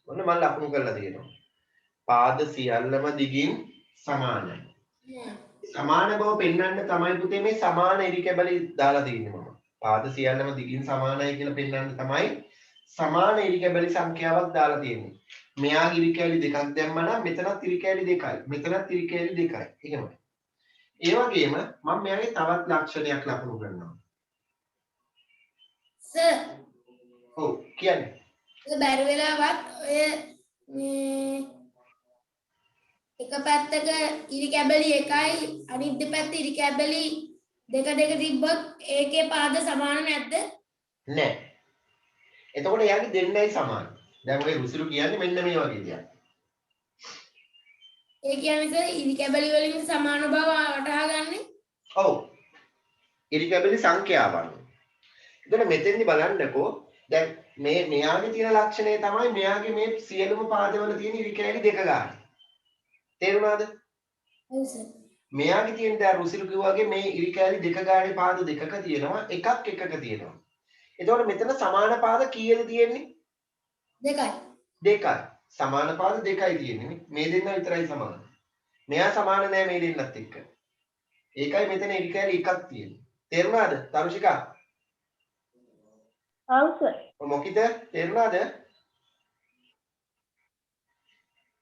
ඔන්න මම ලකුණු කරලා තියෙනවා. පාද සියල්ලම දිගින් සමානයි. සමාන බව පෙන්වන්න තමයි පුතේ මේ සමාන ඉරිකැබලි දාලා තියෙන්නේ මම. පාද සියල්ලම දිගින් සමානයි කියලා පෙන්වන්න තමයි සමාන ඉරිකැබලි සංඛ්‍යාවක් දාලා තියෙන්නේ. මෙයා ඉරිකැලි දෙකක් දැම්මම නම් මෙතනත් ඉරිකැලි දෙකයි. මෙතනත් ඉරිකැලි දෙකයි. එහෙමයි. ඒ වගේම මම මෙයාගේ තවත් ලක්ෂණයක් ලකුණු කරනවා. සර් ඔව් කියන්නේ. බැරි වෙලාවත් ඔය මේ එක පැත්තක ඉරි කැබලි එකයි අනිත් දෙපැත්ත ඉරි කැබලි දෙක තිබ්බොත් ඒකේ පාද සමාන නැද්ද? නෑ. එතකොට එයාගේ දෙන්නයි සමාන. දැන් ඔය රුසිරු කියන්නේ මෙන්න මේ වගේ දෙයක්. ඒ කියන්නේ සර් ඉරි කැබලි වලින් සමාන බව වටහා ගන්නේ. ඔව්. ඉරි කැබලි සංඛ්‍යාවන්. එතකොට මෙතෙන්දි බලන්නකෝ දැන් මෙයාගේ තියෙන ලක්ෂණය තමයි මෙයාගේ මේ සියලුම පාදවල තියෙන ඉරි කැලි දෙක ගන්න. තේරුණාද? ඔව් සර්. මෙයාගේ තියෙන දැන් රුසිරු කිව්වාගේ මේ ඉරි කැලි දෙක ගානේ පාද දෙකක තියෙනවා එකක් එකක තියෙනවා. එතකොට මෙතන සමාන පාද කීයද තියෙන්නේ? දෙකයි. දෙකයි. සමාන පාද දෙකයි තියෙන්නේ. මේ දෙන්න විතරයි සමාන. මෙයා සමාන නෑ මේ දෙන්නත් එක්ක. ඒකයි මෙතන ඉරි කැලි එකක් තියෙන්නේ. තේරුණාද? තරුෂිකා? ඔව් සර්. මොකිද? තේරුණාද?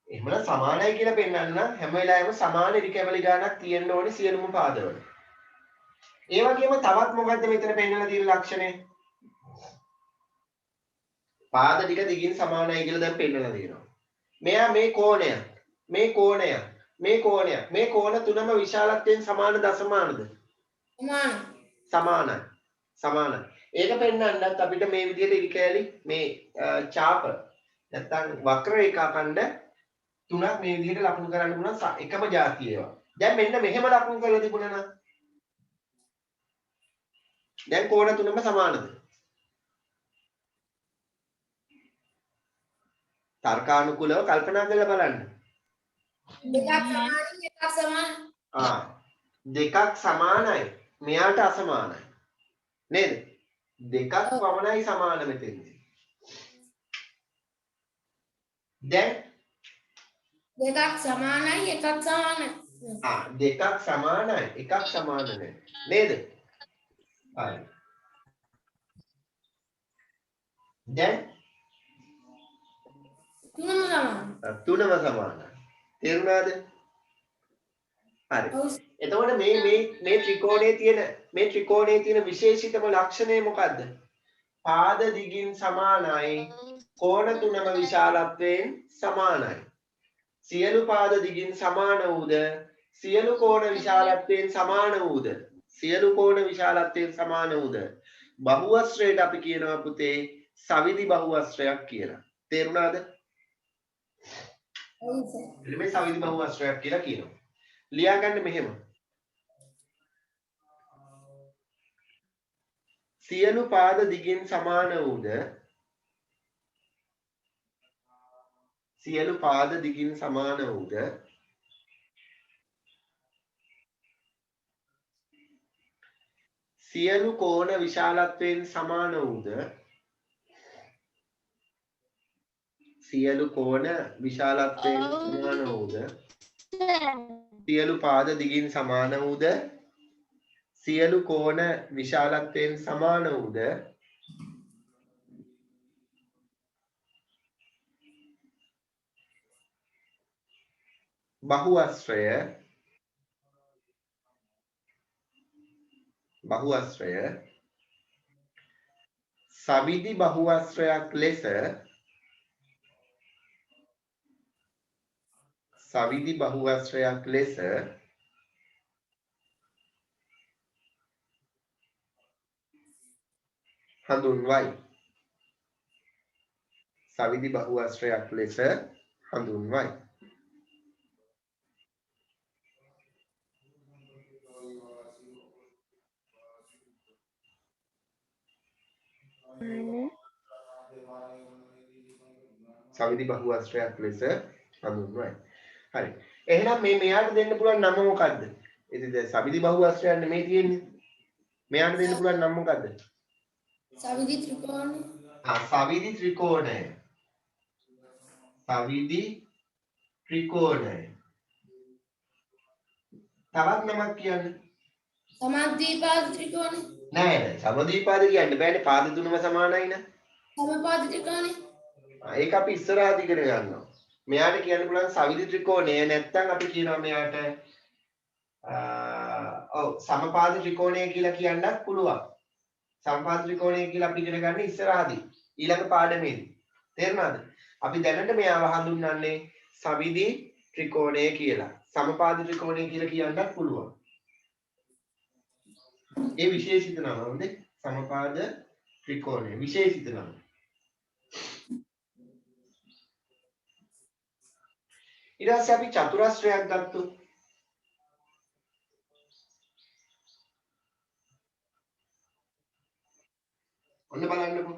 එහෙමනම් සමානයි කියලා පෙන්වන්න නම් හැම වෙලාවෙම සමාන ඉරි කැබලි ගානක් තියෙන්න ඕනේ සියලුම පාදවල. ඒ වගේම තවත් මොකද්ද මෙතන පෙන්වලා තියෙන ලක්ෂණය? පාද ටික දිගින් සමානයි කියලා දැන් පෙන්වලා තියෙනවා. මෙයා මේ කෝණය, මේ කෝණය, මේ කෝණය, මේ කෝණ තුනම විශාලත්වයෙන් සමාන දශමානද? සමානයි. සමානයි. ඒක පෙන්වන්නත් අපිට මේ විදිහට ඉරි කෑලි මේ චාප නැත්තම් වක්‍ර රේඛා ඛණ්ඩ තුනක් මේ විදිහට ලකුණු කරන්න පුළුවන් එකම જાතිය ඒවා. දැන් මෙන්න මෙහෙම ලකුණු කරලා තිබුණා නම් දැන් කෝණ තුනම සමානද? තර්කානුකූලව කල්පනා කරලා බලන්න. දෙකක් සමානයි. මෙයාට අසමානයි. නේද? දෙකක් පමණයි සමාන මෙතෙන්දී. දැන් දෙකක් සමානයි එකක් සමානයි. දෙකක් සමානයි එකක් සමාන නැහැ. නේද? හරි. දැන් තුනම සමානයි. තේරුණාද? හරි. එතකොට මේ ත්‍රිකෝණයේ තියෙන විශේෂිතම ලක්ෂණය මොකද්ද? පාද දිගින් සමානයි, කෝණ තුනම විශාලත්වයෙන් සමානයි. සියලු පාද දිගින් සමාන වූද, සියලු කෝණ විශාලත්වයෙන් සමාන වූද, සියලු කෝණ විශාලත්වයෙන් සමාන වූද බහුවස්ත්‍රයට අපි කියනවා පුතේ සවිධි බහුවස්ත්‍රයක් කියලා. තේරුණාද? මේ සවිධි බහුවස්ත්‍රයක් කියලා කියනවා. ලියා ගන්න මෙහෙම. සියලු පාද දිගින් සමාන වූද, සියලු පාද දිගින් සමාන වූද සියලු කෝණ විශාලත්වයෙන් සමාන වූද, සියලු කෝණ විශාලත්වයෙන් සමාන වූද, සියලු පාද දිගින් සමාන වූද, සියලු කෝණ විශාලත්වයෙන් සමාන වූද බහුවස්ත්‍රය සවිධි බහුවස්ත්‍රයක් ලෙස හඳුන්වයි. සවිධි බහුවස්ත්‍රයක් ලෙස හඳුන්වයි. සවිධි බහුවස්ත්‍රයක් ලෙස හඳුන්වයි. හරි. එහෙනම් මෙයාට දෙන්න පුළුවන් නම මොකද්ද? ඉතින් දැන් සවිධි බහුවස්ත්‍රයක් නෙමෙයි තියෙන්නේ. මෙයාට දෙන්න පුළුවන් නම මොකද්ද? සවිධි ත්‍රිකෝණය. සවිධි ත්‍රිකෝණය. සවිධි ත්‍රිකෝණය. තවත් නමක් කියන්න. සමද්විපාද ත්‍රිකෝණය. නෑ සමද්විපාද කියන්න බෑනේ. පාද තුනම සමානයි නේ. සමපාද ත්‍රිකෝණය. ඒක අපි ඉස්සරහට ඉගෙන ගන්නවා. මෙයාට කියන්න පුළුවන් සවිධි ත්‍රිකෝණය. නැත්නම් අපි කියනවා මෙයාට සමපාද ත්‍රිකෝණය කියලා කියන්නත් පුළුවන්. සමපාද ත්‍රිකෝණය කියලා අපි ඉගෙන ගන්න ඉස්සරහදී ඊළඟ පාඩමේදී. තේරුණාද? අපි දැනට මෙයාව හඳුන්වන්නේ සවිධි ත්‍රිකෝණය කියලා. සමපාද ත්‍රිකෝණය කියලා කියන්නත් පුළුවන්. ඒ විශේෂිත නම හොඳේ සමපාද ත්‍රිකෝණය විශේෂිත නම. ඊට පස්සේ අපි චතුරස්‍රයක් ගත්තොත් ඔන්න බලන්නකෝ.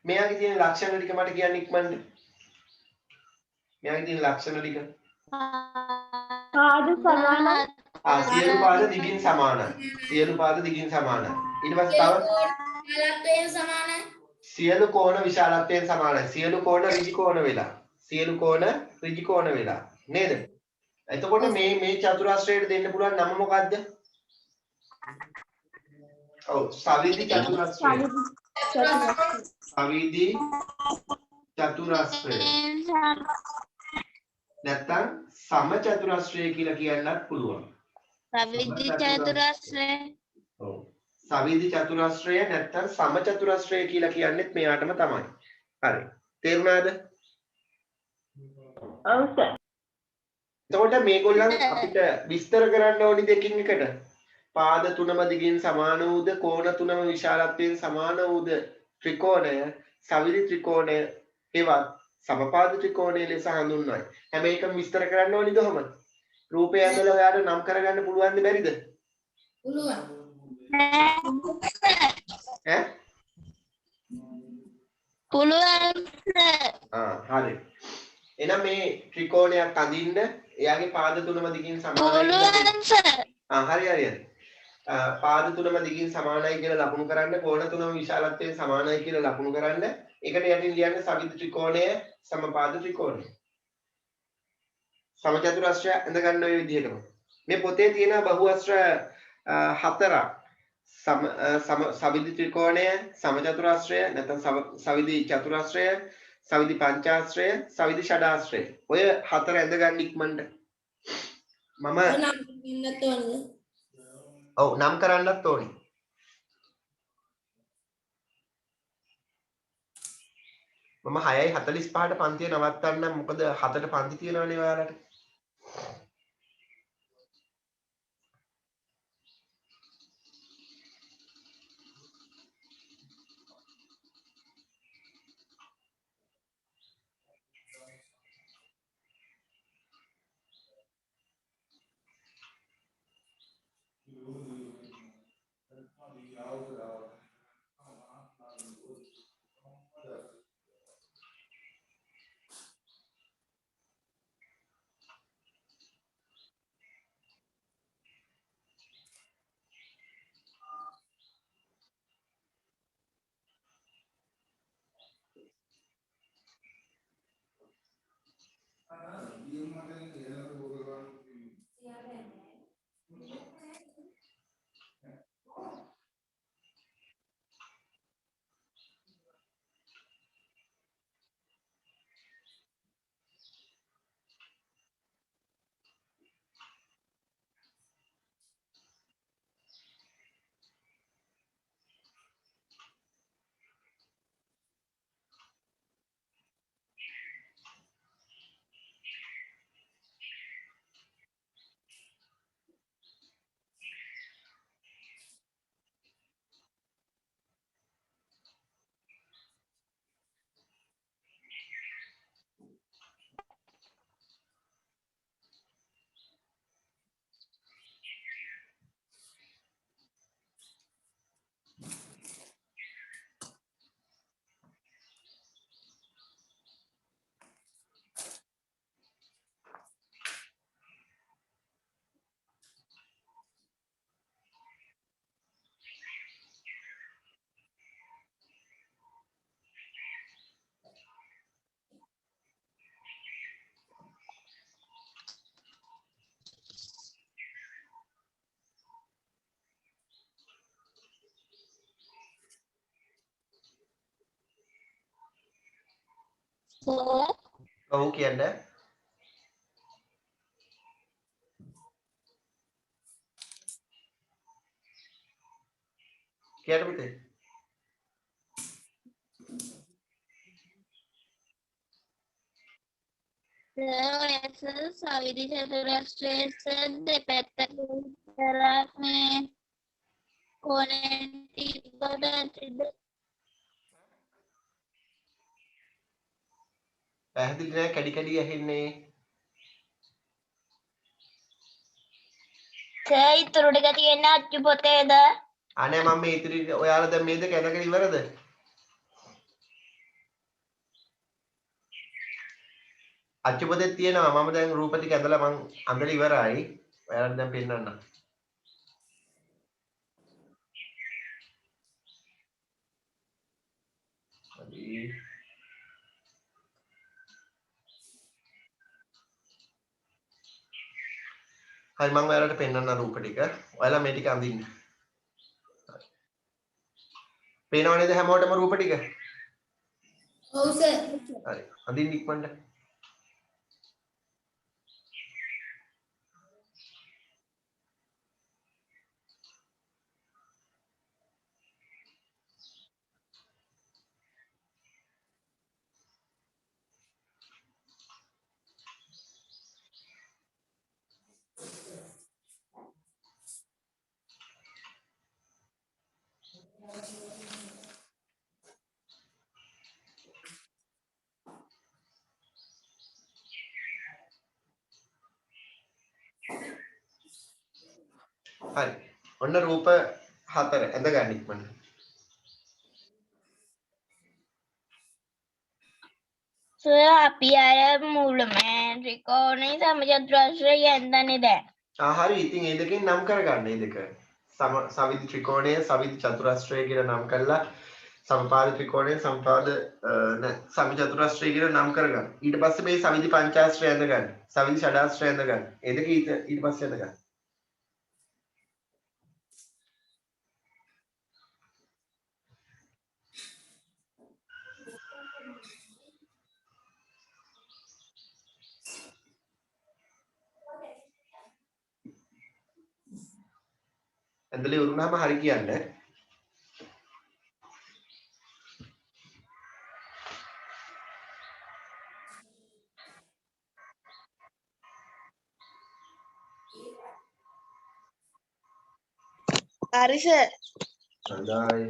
මෙයාගේ තියෙන ලක්ෂණ ටික මට කියන්න ඉක්මනට. මෙයාගේ තියෙන ලක්ෂණ ටික. පාද සමානයි. සියලු පාද දිගින් සමානයි. සියලු පාද දිගින් සමානයි. ඊට පස්සේ විශාලත්වයෙන් සමානයි. සියලු කෝණ විශාලත්වයෙන් සමානයි. සියලු කෝණ ඍජු කෝණ වෙලා. සියලු කෝණ ඍජු කෝණ වෙලා. නේද? එතකොට මේ චතුරස්‍රයට දෙන්න පුළුවන් නම මොකද්ද? ඔව් සවිධි චතුරස්‍රය. සවිධි චතුරස්‍රය. නැත්නම් සම චතුරස්‍රය කියලා කියන්නත් පුළුවන්. සවිධි චතුරස්‍රය. ඔව්. සවිධි චතුරස්‍රය නැත්නම් සම චතුරස්‍රය කියලා කියන්නේත් මෙයාටම තමයි. හරි. තේරුණාද? ඔව් සර්. එතකොට මේගොල්ලන් අපිට විස්තර කරන්න ඕනි දෙකින් එකට. පාද තුනම දිගින් සමාන වූද කෝණ තුනම විශාලත්වයෙන් සමාන වූද ත්‍රිකෝණය සවිධි ත්‍රිකෝණය හෙවත් සමපාද ත්‍රිකෝණය ලෙස හඳුන්වයි. හැම එකම විස්තර කරන්න ඕනිද ඔහොම? රූපය ඇඳලා ඔයාලට නම් කරගන්න පුළුවන්ද බැරිද? පුළුවන්. ඈ? පුළුවන් හරි. එහෙනම් මේ ත්‍රිකෝණයක් අඳින්න එයාගේ පාද තුනම දිගින් සමානයි පුළුවන් සර්. හරි හරි හරි. පාද තුනම දිගින් සමානයි කියලා ලකුණු කරන්න, කෝණ තුනම විශාලත්වයෙන් සමානයි කියලා ලකුණු කරන්න. ඒකට යටින් ලියන්න සවිධ ත්‍රිකෝණය, සමපාද ත්‍රිකෝණය. සමචතුරස්‍රය ඇඳ ගන්න ඔය විදිහටම. මේ පොතේ තියෙන බහුවස්ත්‍ර හතරක්. සවිධි ත්‍රිකෝණය, සමචතුරස්‍රය, නැත්නම් සවිධි චතුරස්‍රය, සවිධි පංචාස්‍රය, සවිධි ෂඩාස්‍රය. ඔය හතර ඇඳ ගන්න ඉක්මනට. මම නම් ඉන්නත් ඕනද? ඔව් නම් කරන්නත් ඕනි. මම 6:45ට පන්තිය නවත්තන්නම්. මොකද 7ට පන්ති තියෙනවානේ ඔයාලට. සර් ඔව් කියන්න. කියන්න පුතේ. සවිධි චතුරස්‍රයේ දෙපැත්තක විතරක් මේ කෝණයෙන් තිබ්බට ඇතිද? පැහැදිලි නෑ, කැඩි කැඩි ඇහෙන්නේ. සර් ඉතුරු ටික තියෙන අච්චු පොතේද? අනේ මම මේ ඉතිරි ඔයාලා දැන් මේ දෙක ඇඳගෙන ඉවරද? අච්චු පොතේ තියෙනවා. මම දැන් රූප ටික ඇඳලා මං අඳලා ඉවරයි. ඔයාලට දැන් පෙන්නන්නම්. හරි. හරි මම ඔයාලට පෙන්නන්න රූප ටික. ඔයාලා මේ ටික අඳින්න. පේනව නේද හැමෝටම රූප ටික? ඔව් සර්. හරි. අඳින්න ඉක්මනට. හරි. ඔන්න රූප 4 ඇඳ ගන්න ඉක්මනට. සර් අපි අර මුලම ත්‍රිකෝණේ සමචතුරස්‍රය යන්දන්නේ දැන්. හරි. ඉතින් මේ දෙකෙන් නම් කරගන්න මේ දෙක. සවිධි ත්‍රිකෝණය, සවිධි චතුරස්‍රය කියලා නම් කරලා සමපාද ත්‍රිකෝණය, සමපාද සමචතුරස්‍රය කියලා නම් කරගන්න. ඊට පස්සේ මේ සවිධි පංචාස්ත්‍රය ඇඳ ගන්න. සවිධි ෂඩාස්ත්‍රය ඇඳ ගන්න. මේ දෙක ඊට පස්සේ ඇඳ ගන්න. ඇඳලා ඉවරුනහම හරි කියන්න. හරි සර්. හොඳයි.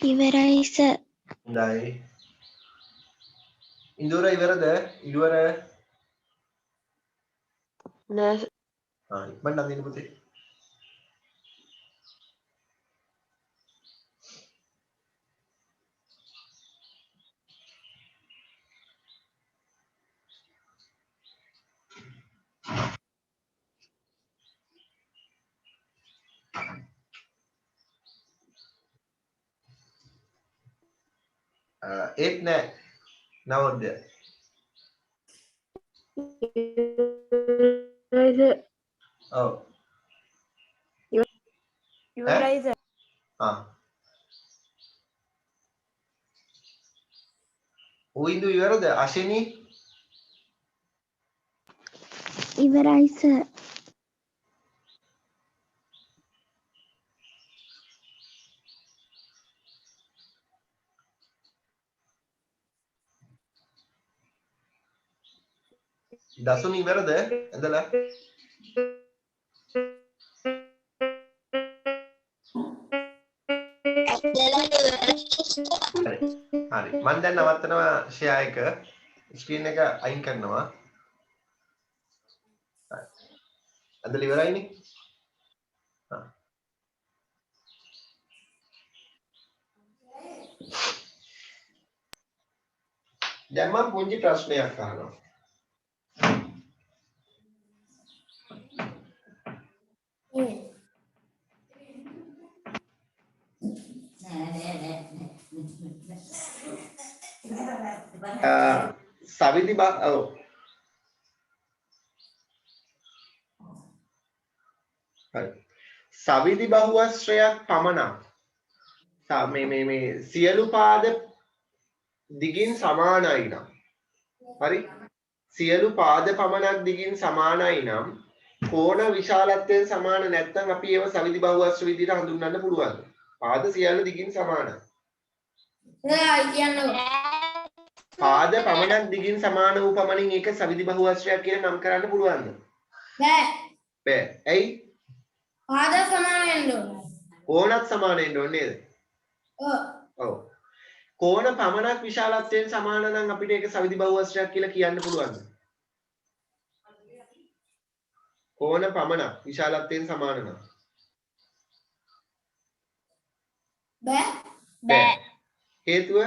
ඉවරයි සර්. හොඳයි. ඉන්දුර ඉවරද? ඉවර. නෑ ඉක්මනට අඳින්න පුතේ. ඒත් නෑ. නවෝදය. ඔව්. ඉවරයි සර්. උයින්දු ඉවරද? අශිනි ඉවරයි සර්. දසුන් ඉවරද? ඇඳලා හරි. මම දැන් නවත්තනවා ෂෙයා එක. ස්ක්‍රීන් එක අයින් කරනවා. හරි. ඇඳලා ඉවරයිනේ. දැන් මම පුංචි ප්‍රශ්නයක් අහනවා. සවිධි සවිධි බහුවස්ත්‍රයක් පමණක් මේ සියලු පාද දිගින් සමානයි නම් හරි සියලු පාද පමණක් දිගින් සමානයි නම් කෝණ විශාලත්වයෙන් සමාන නැත්නම් අපි ඒව සවිධි බහුවස්ත්‍ර විදිහට හඳුන්වන්න පුළුවන්. පාද සියල්ල දිගින් සමානයි. පාද පමණක් දිගින් සමාන වූ පමණින් ඒක සවිධි බහුවස්ත්‍රයක් කියලා නම් කරන්න පුළුවන්ද? බෑ. බෑ. ඇයි? පාද සමාන වෙන්න ඕන. කෝණත් සමාන වෙන්න ඕනේ නේද? ඔව්. ඔව්. කෝණ පමණක් විශාලත්වයෙන් සමාන නම් අපිට ඒක සවිධි බහුවස්ත්‍රයක් කියලා කියන්න පුළුවන්ද? කෝණ පමණක් විශාලත්වයෙන් සමාන නම් බෑ. බෑ. හේතුව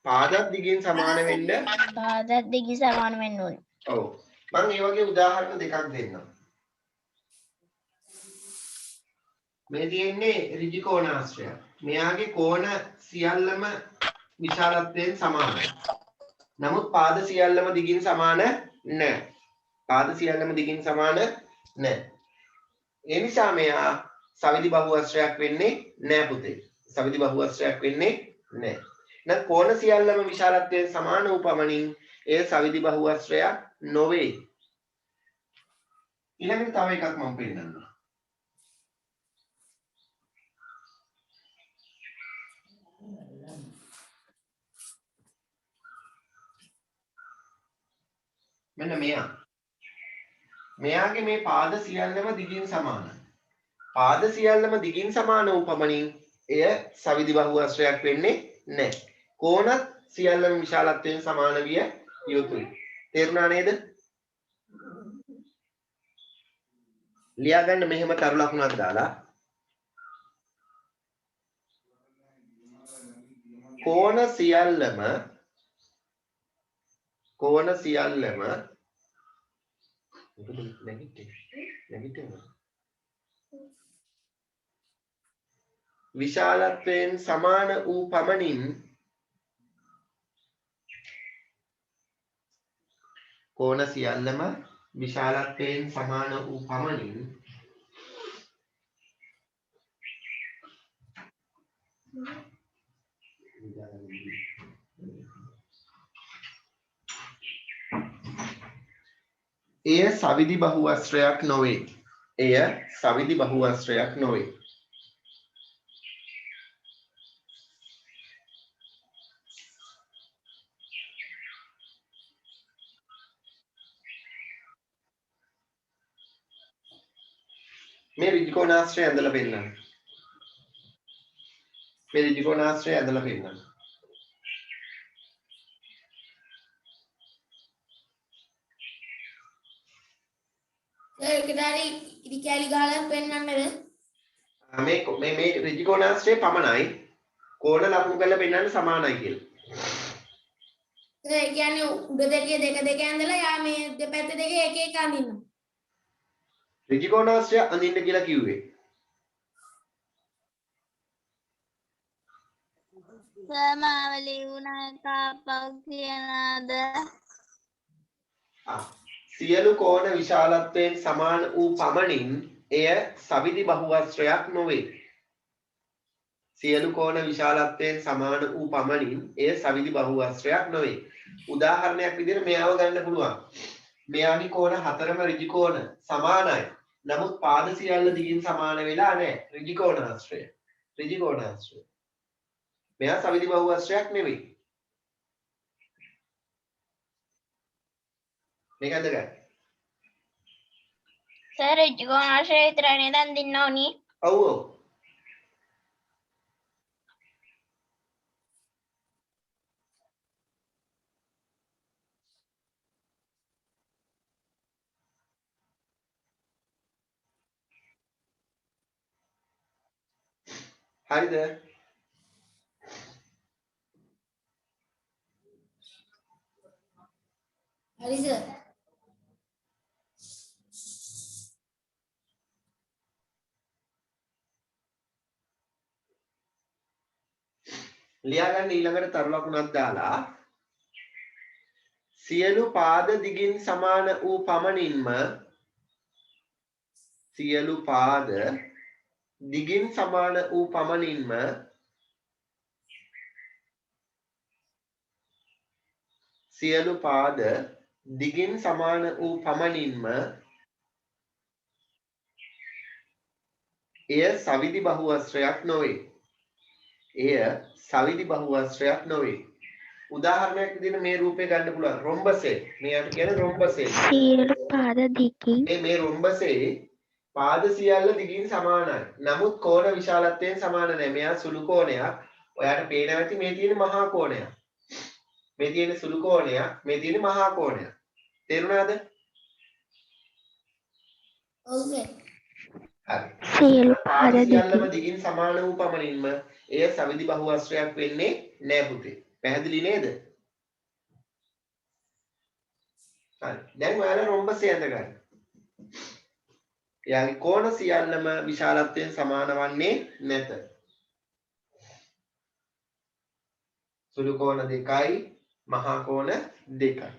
පාදත් දිගින් සමාන වෙන්න පාදත් දිගින් සමාන වෙන්න ඕනේ. ඔව්. මම මේ වගේ උදාහරණ දෙකක් දෙන්නම්. මේ තියෙන්නේ ඍජු කෝණාශ්‍රය. මෙයාගේ කෝණ සියල්ලම විශාලත්වයෙන් සමානයි. නමුත් පාද සියල්ලම දිගින් සමාන නැහැ. පාද සියල්ලම දිගින් සමාන නැහැ. ඒ නිසා මෙයා සවිදි බහුවස්ත්‍රයක් වෙන්නේ නෑ පුතේ. සවිදි බහුවස්ත්‍රයක් වෙන්නේ නෑ. එහෙනම් කෝණ සියල්ලම විශාලත්වයෙන් සමාන වූ පමණින් එය සවිදි බහුවස්ත්‍රයක් නොවේ. ඊළඟට තව එකක් මම පෙන්නන්නම්. මෙන්න මෙයාගේ මේ පාද සියල්ලම දිගින් සමානයි. පාද සියල්ලම දිගින් සමාන වූ පමණින් එය සවිදි බහුවස්ත්‍රයක් වෙන්නේ නැහැ. කෝණත් සියල්ලම විශාලත්වයෙන් සමාන විය යුතුයි. තේරුණා නේද? ලියා ගන්න මෙහෙම තරු ලකුණක් දාලා කෝණ සියල්ලම විශාලත්වයෙන් සමාන වූ පමණින් කෝණ සියල්ලම විශාලත්වයෙන් සමාන වූ පමණින් එය සවිදි බහුවස්ත්‍රයක් නොවේ. එය සවිදි බහුවස්ත්‍රයක් නොවේ. මේ ඍජුකෝණාශ්‍රය ඇඳලා පෙන්නන්න. මේ ඍජුකෝණාශ්‍රය ඇඳලා පෙන්නන්න. ඒකටරි ඉරි කැලි ගහලා පෙන්නන්නද? මේ ඍජුකෝණාශ්‍රය පමණයි කෝණ ලකුණු කරලා පෙන්නන්න සමානයි කියලා. ඒ කියන්නේ උඩ දෙකේ දෙක ඇඳලා යා මේ දෙපැත්ත දෙකේ එක එක අඳිනවා. ඍජුකෝණාශ්‍රය අඳින්න කියලා කිව්වේ. සමාවලි වුණා කාපක් කියනද? සියලු කෝණ විශාලත්වයෙන් සමාන වූ පමණින් එය සවිදි බහුවස්ත්‍රයක් නොවේ. සියලු කෝණ විශාලත්වයෙන් සමාන වූ පමණින් එය සවිදි බහුවස්ත්‍රයක් නොවේ. උදාහරණයක් විදිහට මෙයාව ගන්න පුළුවන්. මෙයාගේ කෝණ හතරම ඍජු කෝණ සමානයි. නමුත් පාද සියල්ල දිගින් සමාන වෙලා නැහැ. ඍජු කෝණාශ්‍රය. මෙයා සවිදි බහුවස්ත්‍රයක් නෙවෙයි. මේක අදගන්න. සර් ඍජුකෝණාශ්‍රය විතරයි නේද අඳින්න ඕනි? ඔව් ඔව්. හරිද? හරි සර්. ලියා ගන්න ඊළඟට තරු ලකුණක් දාලා සියලු පාද දිගින් සමාන වූ පමණින්ම සියලු පාද දිගින් සමාන වූ පමණින්ම සියලු පාද දිගින් සමාන වූ පමණින්ම එය සවිදි බහුවස්ත්‍රයක් නොවේ. එය සවිදි බහුවස්ත්‍රයක් නොවේ. උදාහරණයක් විදිහට මේ රූපේ ගන්න පුළුවන් රොම්බසේ. මෙයාට කියන්නේ රොම්බසේ. සියලු පාද දිගින් මේ රොම්බසේ පාද සියල්ල දිගින් සමානයි. නමුත් කෝණ විශාලත්වයෙන් සමාන නැහැ. මෙයා සුළු කෝණයක්. ඔයාට පේනවා ඇති මේ තියෙන මහා කෝණයක්. මේ තියෙන සුළු කෝණයක්, මේ තියෙන මහා කෝණයක්. තේරුණාද? ඔව් සර්. හරි. සියලු පාද සියල්ලම දිගින් සමාන වූ පමණින්ම එය සවිදි බහුවස්ත්‍රයක් වෙන්නේ නැහැ පුතේ. පැහැදිලි නේද? හරි. දැන් ඔයාලා රොම්බසේ ඇඳ ගන්න. එයාගේ කෝණ සියල්ලම විශාලත්වයෙන් සමාන වන්නේ නැත. සුළු කෝණ 2යි, මහා කෝණ 2යි.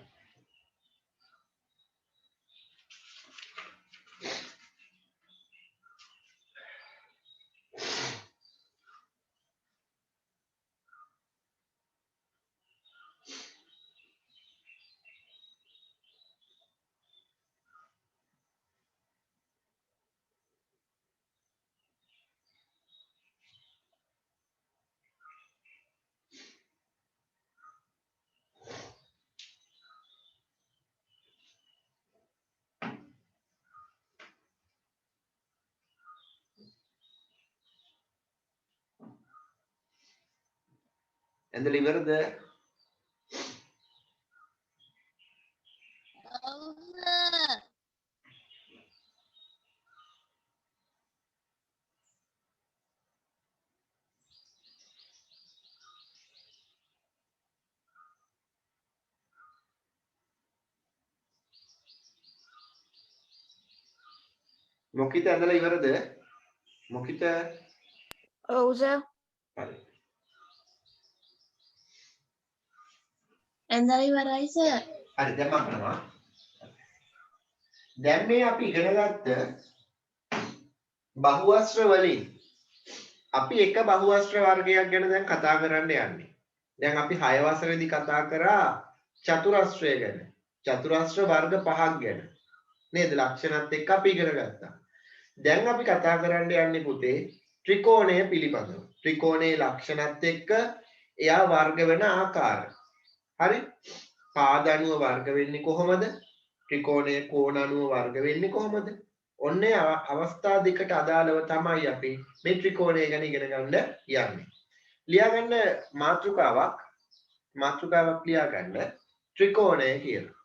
ඇඳලා ඉවරද? මොකිත ඇඳලා ඉවරද? මොකිත ඔව් සර්. හරි. ඇඳලා ඉවරයි සර්. හරි දැන් මම කරනවා. දැන් මේ අපි ඉගෙන ගත්ත බහුවස්ත්‍ර වලින් අපි එක බහුවස්ත්‍ර වර්ගයක් ගැන දැන් කතා කරන්න යන්නේ. දැන් අපි 6 වසරේදී කතා කරා චතුරස්‍රය ගැන. චතුරස්‍ර වර්ග 5ක් ගැන. නේද? ලක්ෂණත් එක්ක අපි ඉගෙන ගත්තා. දැන් අපි කතා කරන්න යන්නේ පුතේ ත්‍රිකෝණය පිළිබඳව. ත්‍රිකෝණයේ ලක්ෂණත් එක්ක එයා වර්ග වෙන ආකාරය. හරි? පාද අණුව වර්ග වෙන්නේ කොහොමද? ත්‍රිකෝණයේ කෝණ අණුව වර්ග වෙන්නේ කොහොමද? ඔන්නේ අවස්ථා දෙකට අදාළව තමයි අපි මේ ත්‍රිකෝණය ගැන ඉගෙන ගන්න යන්නේ. ලියා ගන්න මාතෘකාවක් ලියා ගන්න ත්‍රිකෝණය කියලා.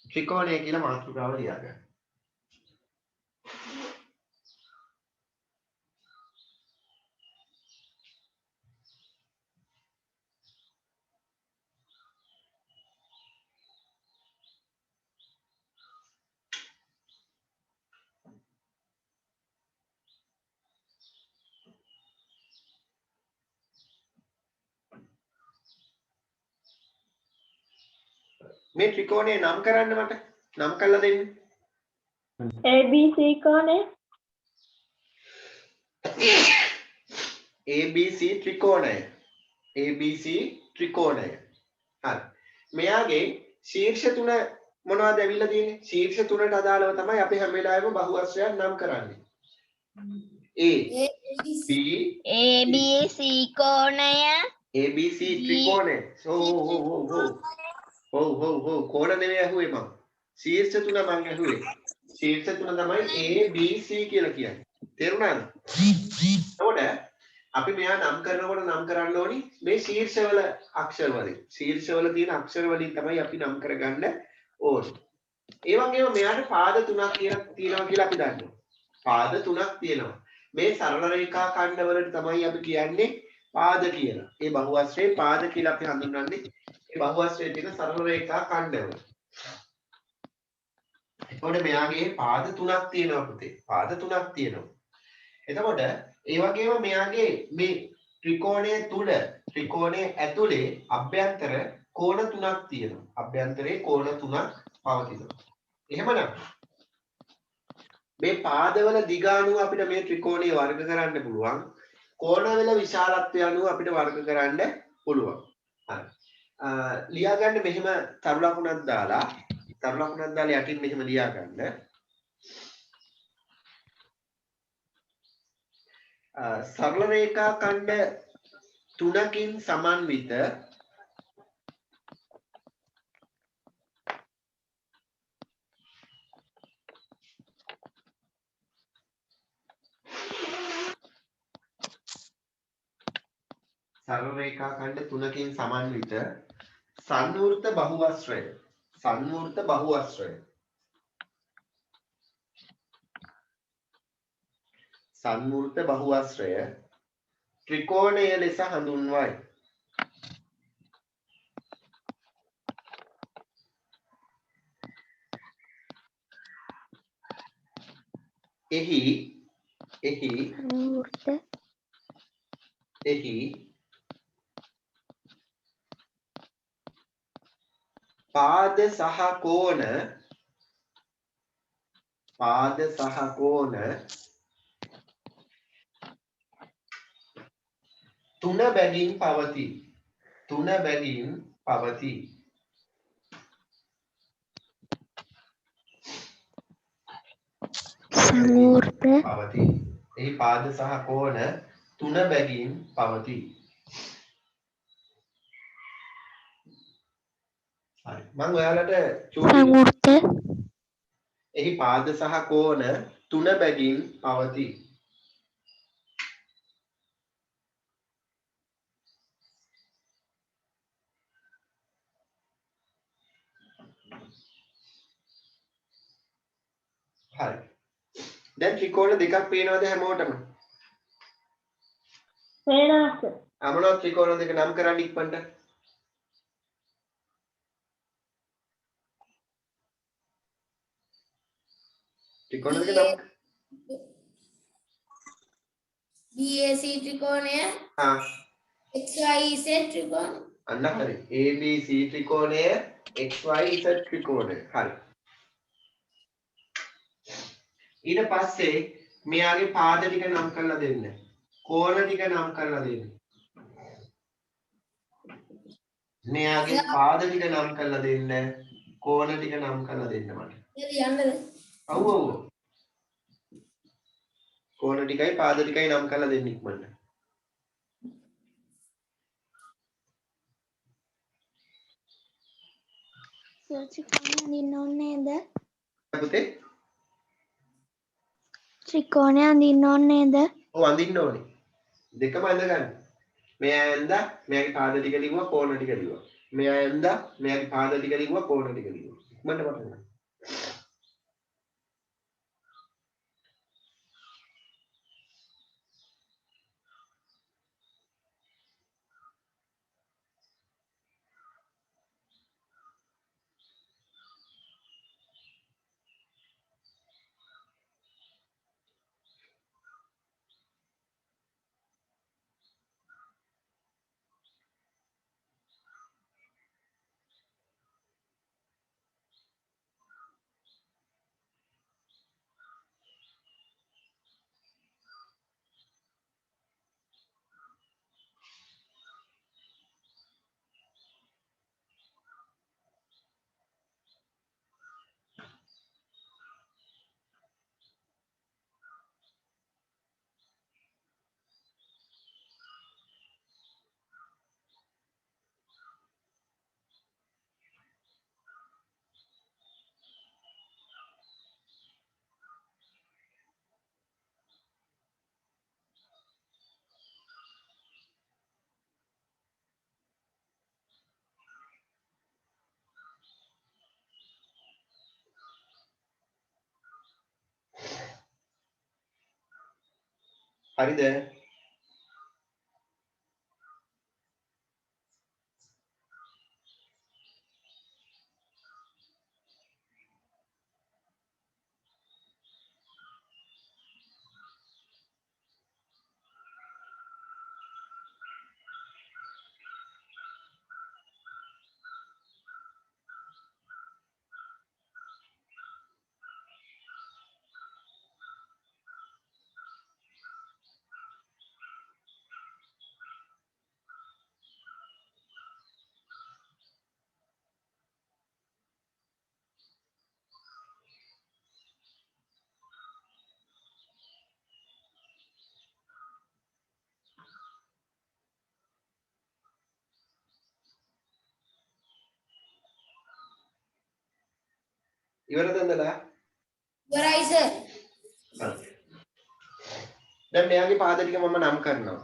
ත්‍රිකෝණය කියලා මාතෘකාව ලියා ගන්න. මේ ත්‍රිකෝණය නම් කරන්න මට නම් කරලා දෙන්න. ABC කෝණය. ABC ත්‍රිකෝණය. ABC ත්‍රිකෝණය. හරි. මෙයාගේ ශීර්ෂ තුන මොනවද ඇවිල්ලා තියෙන්නේ? ශීර්ෂ තුනට අදාළව තමයි අපි හැම වෙලාවෙම බහුවස්ත්‍රයක් නම් කරන්නේ. A B ABC කෝණය. ABC ත්‍රිකෝණය. ඔව් කෝණ නෙවෙයි අහුවේ මම. ශීර්ෂ තුන මම අහුවේ. ශීර්ෂ තුන තමයි A B C කියලා කියන්නේ. තේරුණාද? එතකොට අපි මෙයා නම් කරනකොට නම් කරන්න ඕනි මේ ශීර්ෂවල අක්ෂර වලින්. ශීර්ෂවල තියෙන අක්ෂර වලින් තමයි අපි නම් කරගන්න ඕනේ. ඒ වගේම මෙයාට පාද තුනක් තියෙනවා කියලා අපි දන්නවා. පාද තුනක් තියෙනවා. මේ සරල රේඛා ඛණ්ඩ වලට තමයි අපි කියන්නේ පාද කියලා. ඒ බහුවස්ත්‍රයේ පාද කියලා අපි හඳුන්වන්නේ. ඒ බහුවස්ත්‍රයේ තියෙන සරල රේඛා ඛණ්ඩවල. එතකොට මෙයාගේ පාද තුනක් තියෙනවා පුතේ. පාද තුනක් තියෙනවා. එතකොට ඒ වගේම මෙයාගේ මේ ත්‍රිකෝණයේ තුල ත්‍රිකෝණයේ ඇතුලේ අභ්‍යන්තර කෝණ තුනක් තියෙනවා. අභ්‍යන්තරේ කෝණ තුනක් පවතිනවා. එහෙමනම් මේ පාදවල දිග අනුව අපිට මේ ත්‍රිකෝණය වර්ග කරන්න පුළුවන්. කෝණවල විශාලත්වය අනුව අපිට වර්ග කරන්න පුළුවන්. හරි. ලියා ගන්න මෙහෙම තරු ලකුණක් දාලා යටින් මෙහෙම ලියා ගන්න. සරල රේඛා ඛණ්ඩ තුනකින් සමන්විත සරල රේඛා ඛණ්ඩ තුනකින් සමන්විත සංවෘත බහුවස්ත්‍රය. සංවෘත බහුවස්ත්‍රය. සංවෘත බහුවස්ත්‍රය ත්‍රිකෝණය ලෙස හඳුන්වයි. එහි පාද සහ කෝණ තුන බැගින් පවතී. සංවෘත පවතී. එහි පාද සහ කෝණ තුන බැගින් පවතී. හරි. මම ඔයාලට සංවෘත එහි පාද සහ කෝණ තුන බැගින් පවතී. හරි. දැන් ත්‍රිකෝණ දෙකක් පේනවද හැමෝටම? පේනවා සර්. අමනෝ ත්‍රිකෝණ දෙක නම් කරන්න ඉක්මනට. ත්‍රිකෝණ දෙක නම් BAC ත්‍රිකෝණය ආ XYZ ත්‍රිකෝණය. අන්න හරි. ABC ත්‍රිකෝණය XYZ ත්‍රිකෝණය. හරි. ඊට පස්සේ මෙයාගේ පාද ටික නම් කරලා දෙන්න. කෝණ ටික නම් කරලා දෙන්න. මෙයාගේ පාද ටික නම් කරලා දෙන්න. කෝණ ටික නම් කරලා දෙන්න මට. යන්නද? ඔව් ඔව්. කෝණ ටිකයි පාද ටිකයි නම් කරලා දෙන්න ඉක්මනට. ත්‍රිකෝණය අඳින්න ඕනේ නේද? පුතේ ත්‍රිකෝණය අඳින්න ඕනේ නේද? ඔව් අඳින්න ඕනේ. දෙකම අඳ ගන්න. මෙයා ඇඳා මෙයාගේ පාද ටික ලිව්වා කෝණ ටික ලිව්වා. මෙයා ඇඳා මෙයාගේ පාද ටික ලිව්වා කෝණ ටික ලිව්වා. ඉක්මනට පටන් ගන්න. හරිද? ඉවරද නේද? ඉවරයි සර්. දැන් මෙයාගේ පාද ටික මම නම් කරනවා.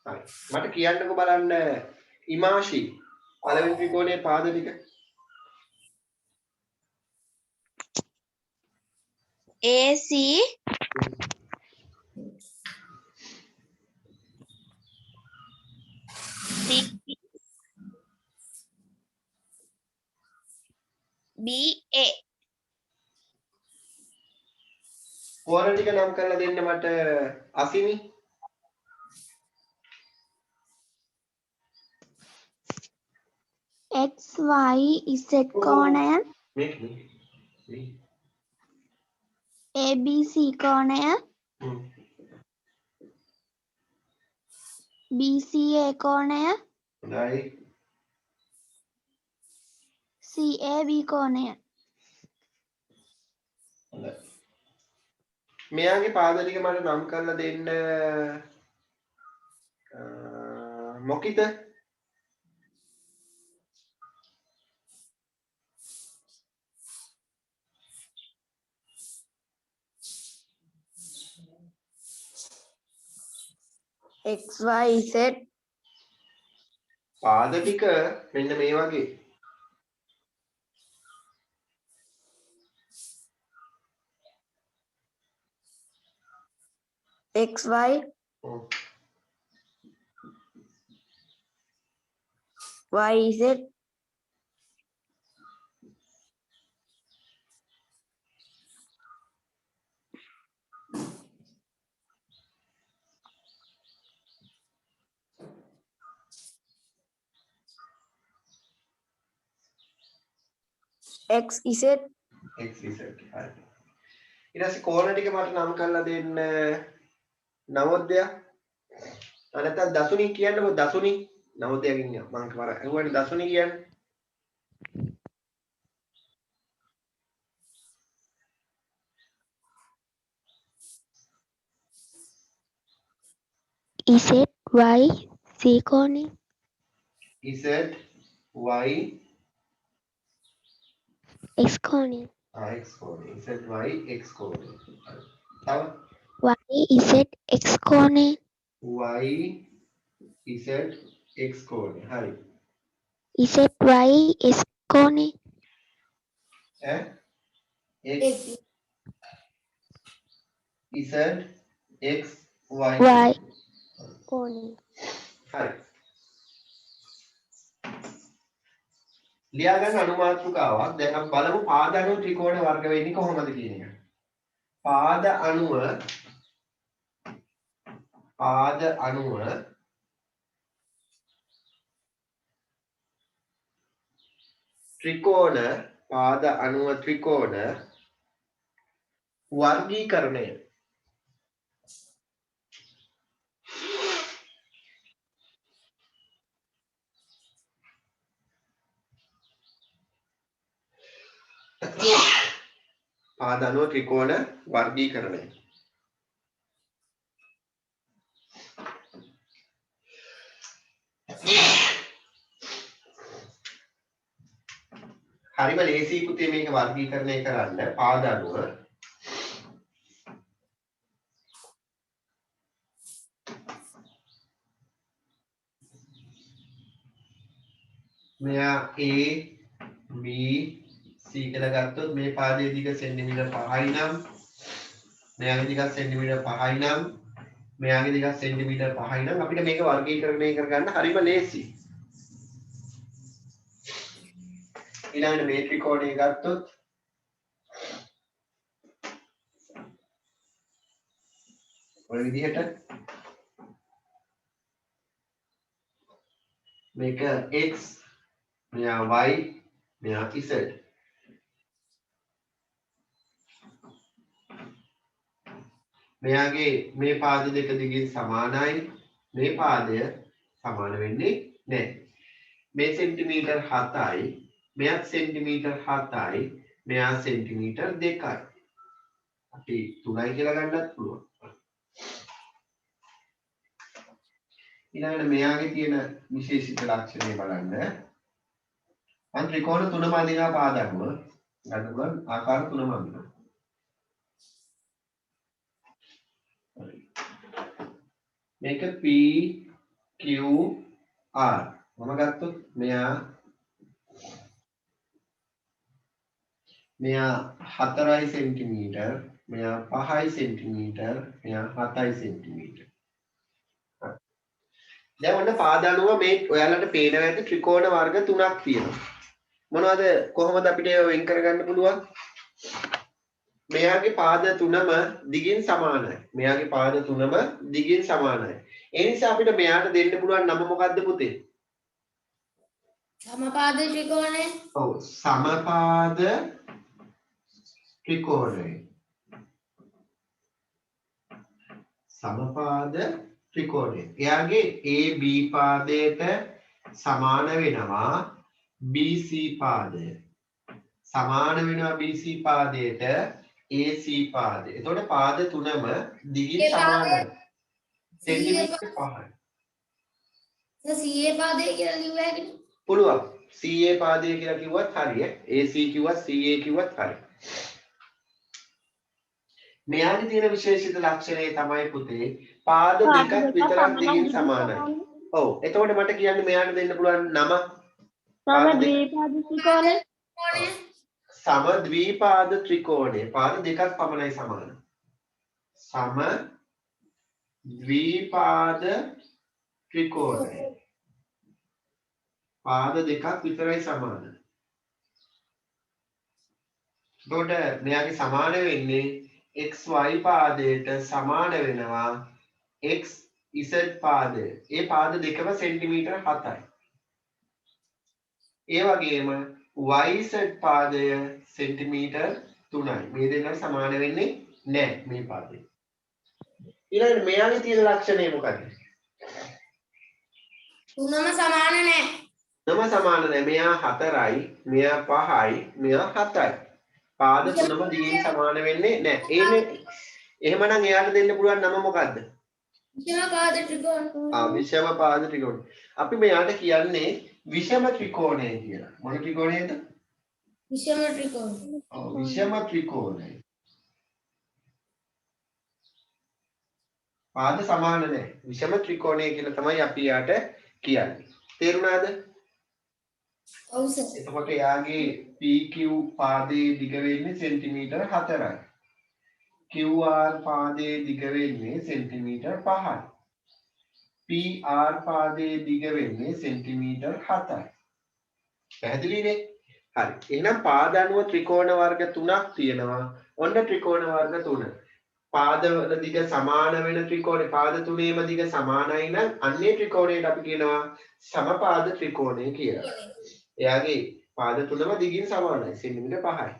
හරි. මට කියන්නකෝ බලන්න ඉමාෂි පළවෙනි ත්‍රිකෝණයේ පාද ටික. AC BA කෝණ ටික නම් කරලා දෙන්න මට අසිනි. XYZ කෝණය මේක ABC කෝණය BCA කෝණය හොඳයි. CAB කෝණය හොඳයි. මෙයාගේ පාද ටික මට නම් කරලා දෙන්න මොකිත XYZ පාද ටික මෙන්න මේ වගේ. XY ඔව්. YZ XZ XZ. හරි. ඊට පස්සේ කෝණ ටික මට නම් කරලා දෙන්න. නවෝදය. නැත්නම් දසුනි කියන්නකො දසුනි. නවෝදයකින් මම කවර අහුවනේ දසුනි කියන්නේ. ZY C කෝණය Z Y X කෝණය X කෝණය. Z Y X කෝණය. තව YZ X කෝණය Y Z X කෝණය. හරි. ZY S කෝණය ඈ X Z X Y Y කෝණය හරි. ලියා ගන්න අනුමාත්‍රිකාවක්. දැන් අපි බලමු පාද අණුව ත්‍රිකෝණ වර්ග වෙන්නේ කොහොමද කියන එක. පාද අණුව ත්‍රිකෝණ පාද අණුව ත්‍රිකෝණ වර්ගීකරණය පාද අණුව ත්‍රිකෝණ වර්ගීකරණය හරිම ලේසි පුතේ මේක වර්ගීකරණය කරන්න. පාද අණුව මෙයා A B C කියලා ගත්තොත් මේ පාදයේ දිග සෙන්ටිමීටර් 5යි නම් මෙයාගේ දිග සෙන්ටිමීටර් 5යි නම් මෙයාගේ දිග සෙන්ටිමීටර් 5යි නම් අපිට මේක වර්ගීකරණය කරගන්න හරිම ලේසි. ඊළඟට මේ ත්‍රිකෝණය ගත්තොත් ඔය විදිහට මේක x මෙයා y මෙයා z මෙයාගේ මේ පාද දෙක දිගින් සමානයි මේ පාදය සමාන වෙන්නේ නැහැ. මේ සෙන්ටිමීටර් 7යි මෙයා සෙන්ටිමීටර් 7යි මෙයා සෙන්ටිමීටර් 2යි. අපි 3යි කියලා ගන්නත් පුළුවන්. ඊළඟට මෙයාගේ තියෙන විශේෂිත ලක්ෂණය බලන්න. මම ත්‍රිකෝණ තුනම අඳිනවා පාද අණුව. ගන්න පුළුවන් ආකාර තුනම අඳිනවා. මේක P Q R. මම ගත්තොත් මෙයා 4යි සෙන්ටිමීටර්, මෙයා 5යි සෙන්ටිමීටර්, මෙයා 7යි සෙන්ටිමීටර්. දැන් ඔන්න පාද අණුව මේ ඔයාලට පේනවා ඇති ත්‍රිකෝණ වර්ග තුනක් තියෙනවා. මොනවද කොහොමද අපිට ඒව වෙන් කරගන්න පුළුවන්? මෙයාගේ පාද තුනම දිගින් සමානයි. මෙයාගේ පාද තුනම දිගින් සමානයි. ඒ නිසා අපිට මෙයාට දෙන්න පුළුවන් නම මොකද්ද පුතේ? සමපාද ත්‍රිකෝණය. ඔව් සමපාද ත්‍රිකෝණය. සමපාද ත්‍රිකෝණය. එයාගේ AB පාදයට සමාන වෙනවා BC පාදය. සමාන වෙනවා BC පාදයට AC පාදය. එතකොට පාද තුනම දිගින් සමානයි. සෙන්ටිමීටර් 5යි. CA පාදය කියලා කිව්ව හැකිනේ. පුළුවන්. CA පාදය කියලා කිව්වත් හරිය. AC කිව්වත් CA කිව්වත් හරිය. මෙයාගේ තියෙන විශේෂිත ලක්ෂණය තමයි පුතේ පාද දෙකක් විතරක් දිගින් සමානයි. ඔව්. එතකොට මට කියන්න මෙයාට දෙන්න පුළුවන් නම සමද්විපාද ත්‍රිකෝණය. සමද්විපාද ත්‍රිකෝණය. පාද දෙකක් පමණයි සමාන. ද්විපාද ත්‍රිකෝණය. පාද දෙකක් විතරයි සමාන. එතකොට මෙයාගේ සමාන වෙන්නේ xy පාදයට සමාන වෙනවා xz පාදය. ඒ පාද දෙකම සෙන්ටිමීටර් 7යි. ඒ වගේම yz පාදය සෙන්ටිමීටර් 3යි. මේ දෙන්න සමාන වෙන්නේ නැහැ මේ පාදේ. ඊළඟට මෙයාගේ තියෙන ලක්ෂණය මොකක්ද? තුනම සමාන නැහැ. තුනම සමාන නැහැ. මෙයා 4යි, මෙයා 5යි, මෙයා 7යි. පාද තුනම දිගින් සමාන වෙන්නේ නැහැ. ඒනේ එහෙමනම් එයාට දෙන්න පුළුවන් නම මොකද්ද? විෂම පාද ත්‍රිකෝණ. විෂම පාද ත්‍රිකෝණ. අපි මෙයාට කියන්නේ විෂම ත්‍රිකෝණය කියලා. මොන ත්‍රිකෝණයද? විෂම ත්‍රිකෝණ. විෂම ත්‍රිකෝණය. පාද සමාන නැහැ. විෂම ත්‍රිකෝණය කියලා තමයි අපි යාට කියන්නේ. තේරුණාද? ඔව් සර්. එතකොට එයාගේ PQ පාදයේ දිග වෙන්නේ සෙන්ටිමීටර් 4යි. QR පාදයේ දිග වෙන්නේ සෙන්ටිමීටර් 5යි. PR පාදයේ දිග වෙන්නේ සෙන්ටිමීටර් 7යි. පැහැදිලිනේ? හරි. එහෙනම් පාද අනුව ත්‍රිකෝණ වර්ග 3ක් තියෙනවා. ඔන්න ත්‍රිකෝණ වර්ග 3. පාදවල දිග සමාන වෙන ත්‍රිකෝණේ පාද තුනේම දිග සමානයි නම් අන්නේ ත්‍රිකෝණයට අපි කියනවා සමපාද ත්‍රිකෝණය කියලා. එයාගේ පාද තුනම දිගින් සමානයි. සෙන්ටිමීටර් 5යි.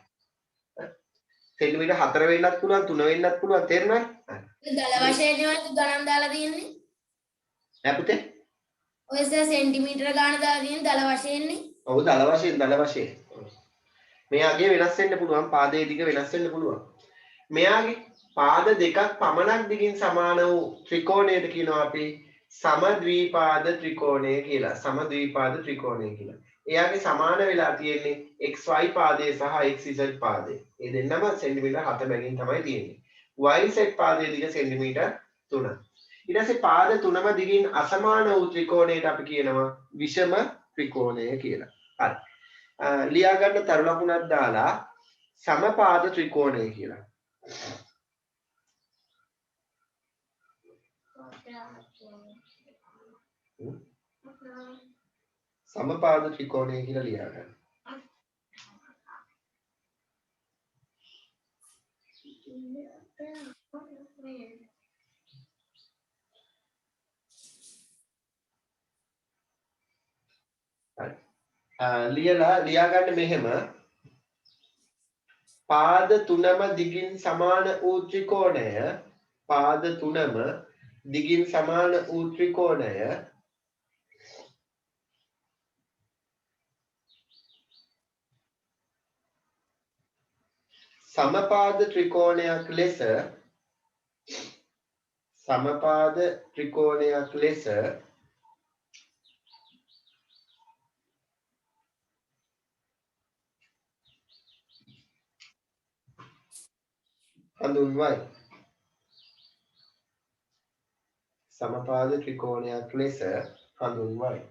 සෙන්ටිමීටර් 4 වෙන්නත් පුළුවන් 3 වෙන්නත් පුළුවන් තේරුණාද? දල වශයෙන් ගණන් දාලා තියෙන්නේ. නෑ පුතේ. ඔය සර් සෙන්ටිමීටර ගාන දාලා තියෙන්නේ දල වශයෙන්නේ. ඔව් දල වශයෙන්. මෙයාගේ වෙනස් වෙන්න පුළුවන් පාදයේ දිග වෙනස් වෙන්න පුළුවන්. මෙයාගේ පාද දෙකක් පමණක් දිගින් සමාන වූ ත්‍රිකෝණයට කියනවා අපි සමද්විපාද ත්‍රිකෝණය කියලා. සමද්විපාද ත්‍රිකෝණය කියලා. එයාගේ සමාන වෙලා තියෙන්නේ xy පාදයේ සහ xz පාදයේ. මේ දෙන්නම සෙන්ටිමීටර් 7 බැගින් තමයි තියෙන්නේ. yz පාදයේ දිග සෙන්ටිමීටර් 3. ඊට පස්සේ පාද තුනම දිගින් අසමාන වූ ත්‍රිකෝණයට අපි කියනවා විෂම ත්‍රිකෝණය කියලා. හරි. ලියා ගන්න තරු ලකුණක් දාලා සමපාද ත්‍රිකෝණය කියලා. සමපාද ත්‍රිකෝණය කියලා ලියා ගන්න. ලියා ගන්න මෙහෙම පාද තුනම දිගින් සමාන වූ ත්‍රිකෝණය පාද තුනම දිගින් සමාන වූ ත්‍රිකෝණය සමපාද ත්‍රිකෝණයක් ලෙස හඳුන්වයි. සමපාද ත්‍රිකෝණයක් ලෙස හඳුන්වයි.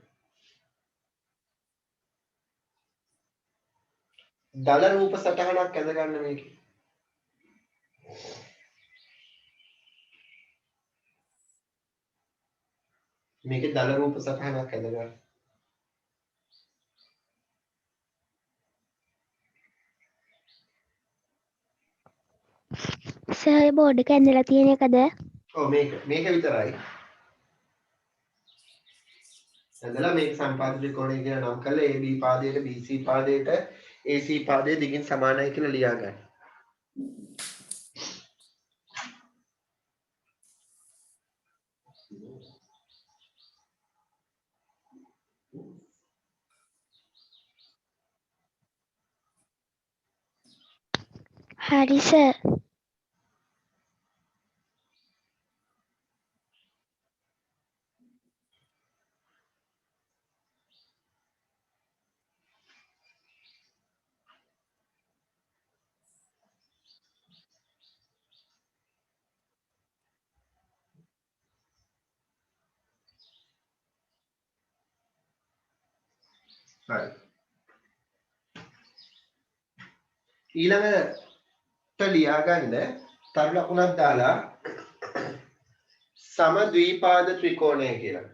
දල රූප සටහනක් ඇඳ ගන්න මේකේ. මේකේ දල රූප සටහනක් ඇඳ ගන්න. සර් බෝඩ් එක ඇඳලා තියෙන එකද? ඔව් මේක විතරයි. ඇඳලා මේක සම්පාද ත්‍රිකෝණය කියලා නම් කරලා AB පාදයට BC පාදයට AC පාදයේ දිගින් සමානයි කියලා ලියා ගන්න. හරි සර්. හරි. ඊළඟට ලියා ගන්න තරු ලකුණක් දාලා සමද්විපාද ත්‍රිකෝණය කියලා.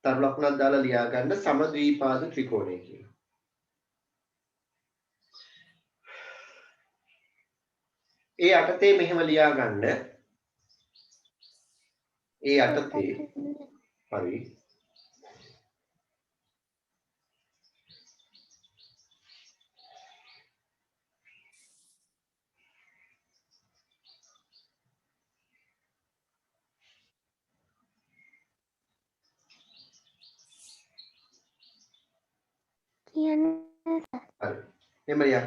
තරු ලකුණක් දාලා ලියා ගන්න සමද්විපාද ත්‍රිකෝණය කියලා. ඒ යටතේ මෙහෙම ලියා ගන්න. ඒ යටතේ හරි. කියන්නේ හරි. එහම ලියා.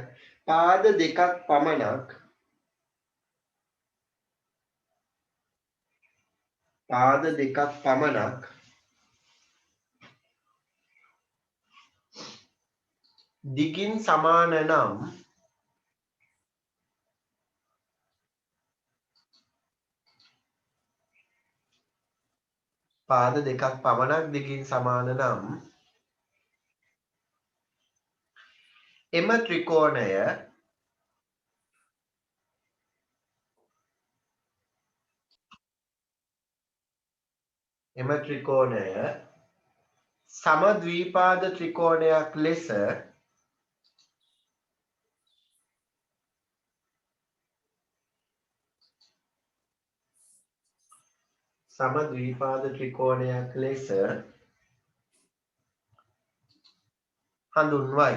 පාද දෙකක් පමණක් දිගින් සමාන නම් පාද දෙකක් පමණක් දිගින් සමාන නම් එම ත්‍රිකෝණය සමද්විපාද ත්‍රිකෝණයක් ලෙස හඳුන්වයි.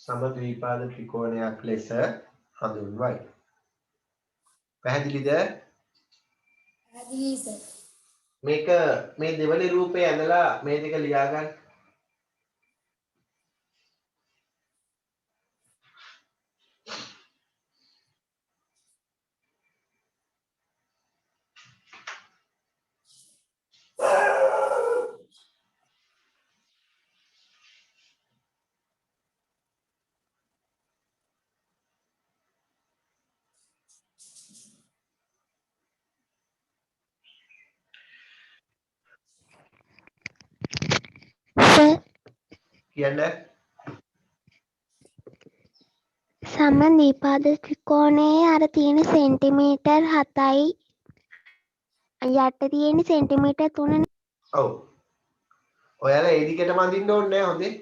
සමද්විපාද ත්‍රිකෝණයක් ලෙස හඳුන්වයි. පැහැදිලිද? පැහැදිලි සර්. මේක මේ දෙවනි රූපේ ඇඳලා මේ දෙක ලියා ගන්න. සර් කියන්න. සමද්විපාද ත්‍රිකෝණයේ අර තියෙන සෙන්ටිමීටර් 7යි යට තියෙන සෙන්ටිමීටර් 3 ඔව්. ඔයාලා ඒ දිගටම අඳින්න ඕනේ නැහැ හොඳේ.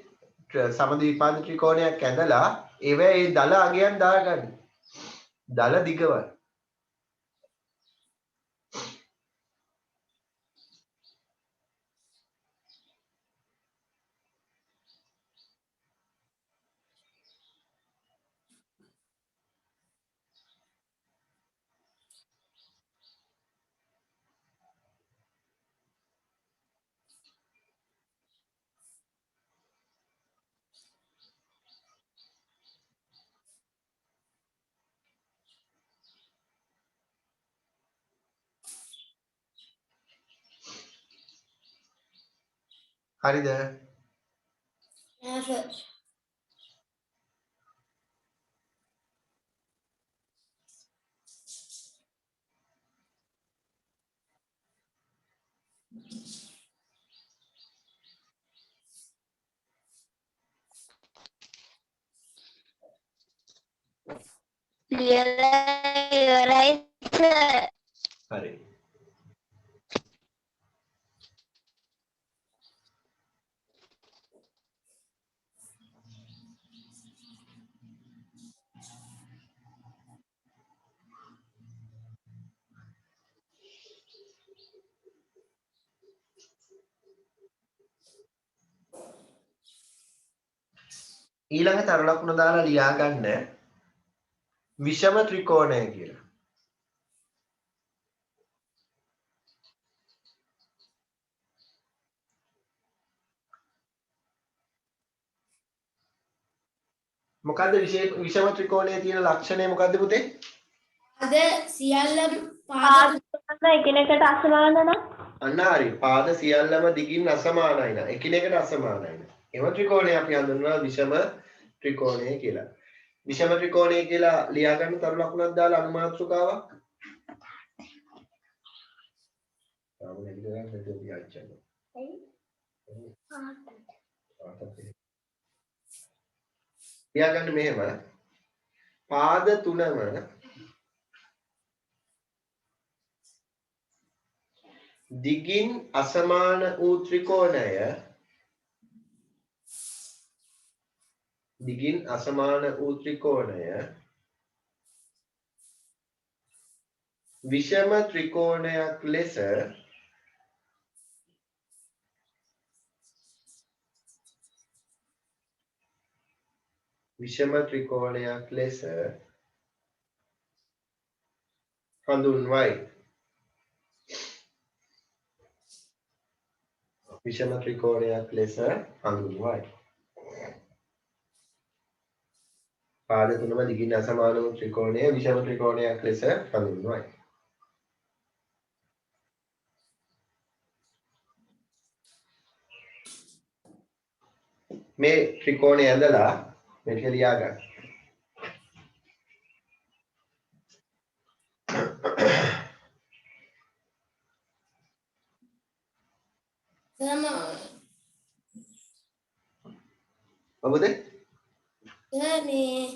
සමද්විපාද ත්‍රිකෝණයක් ඇඳලා ඒවැ ඒ දල අගයන් දාගන්න. දල දිගවයි. හරිද? නෑ සර්. ලියලා ඉවරයි සර්. හරි. ඊළඟ තර ලකුණ දාලා ලියා ගන්න විෂම ත්‍රිකෝණය කියලා. මොකද්ද විෂම ත්‍රිකෝණයේ තියෙන ලක්ෂණය මොකද්ද පුතේ? අද සියල්ලම පාද එකිනෙකට අසමාන නම් අන්න හරි. පාද සියල්ලම දිගින් අසමානයි න ะ. එකිනෙකට අසමානයි න ะ. එම ත්‍රිකෝණය අපි හඳුන්වනවා විෂම ත්‍රිකෝණය කියලා. විෂම ත්‍රිකෝණය කියලා ලියා ගන්න තරු ලකුණක් දාලා අනුමාත්‍රකාවක්. තාම නැති කරලා මෙතන තියාච්චා. තියාගන්න මෙහෙම පාද තුනම දිගින් අසමාන වූ ත්‍රිකෝණය විෂම ත්‍රිකෝණයක් ලෙස හඳුන්වයි. විෂම ත්‍රිකෝණයක් ලෙස හඳුන්වයි. පාද තුනම දිගින් අසමාන වූ ත්‍රිකෝණය විෂම ත්‍රිකෝණයක් ලෙස හඳුන්වයි. මේ ත්‍රිකෝණය ඇඳලා මේක ලියා ගන්න. මොකද? මේ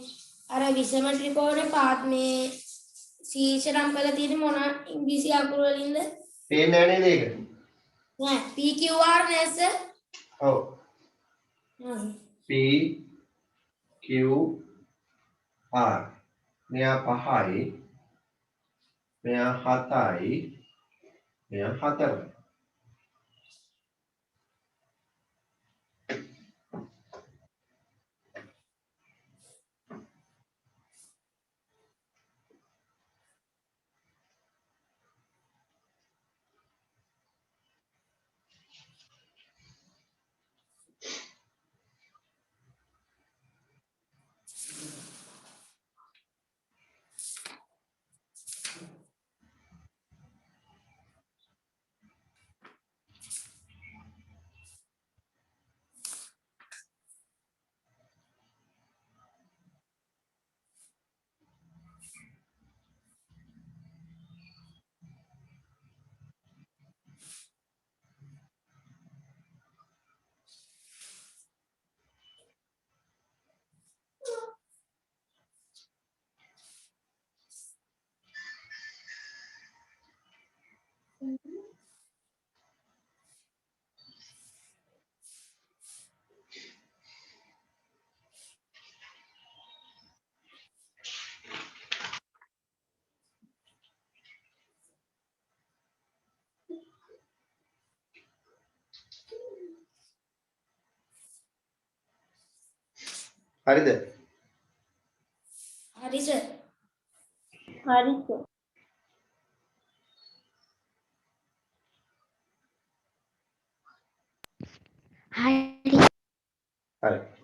අර විෂම ත්‍රිකෝණේ පාත් මේ ශීර්ෂ නම් කරලා තියෙන්නේ මොන ඉංග්‍රීසි අකුරු වලින්ද? පේන්නේ නැහැ නේද ඒක? නෑ PQR නේද සර්? ඔව්. හ්ම්. P Q R මෙයා 5යි මෙයා 7යි මෙයා 4යි. හරිද? හරි සර්. හරි සර්. හරි හරි.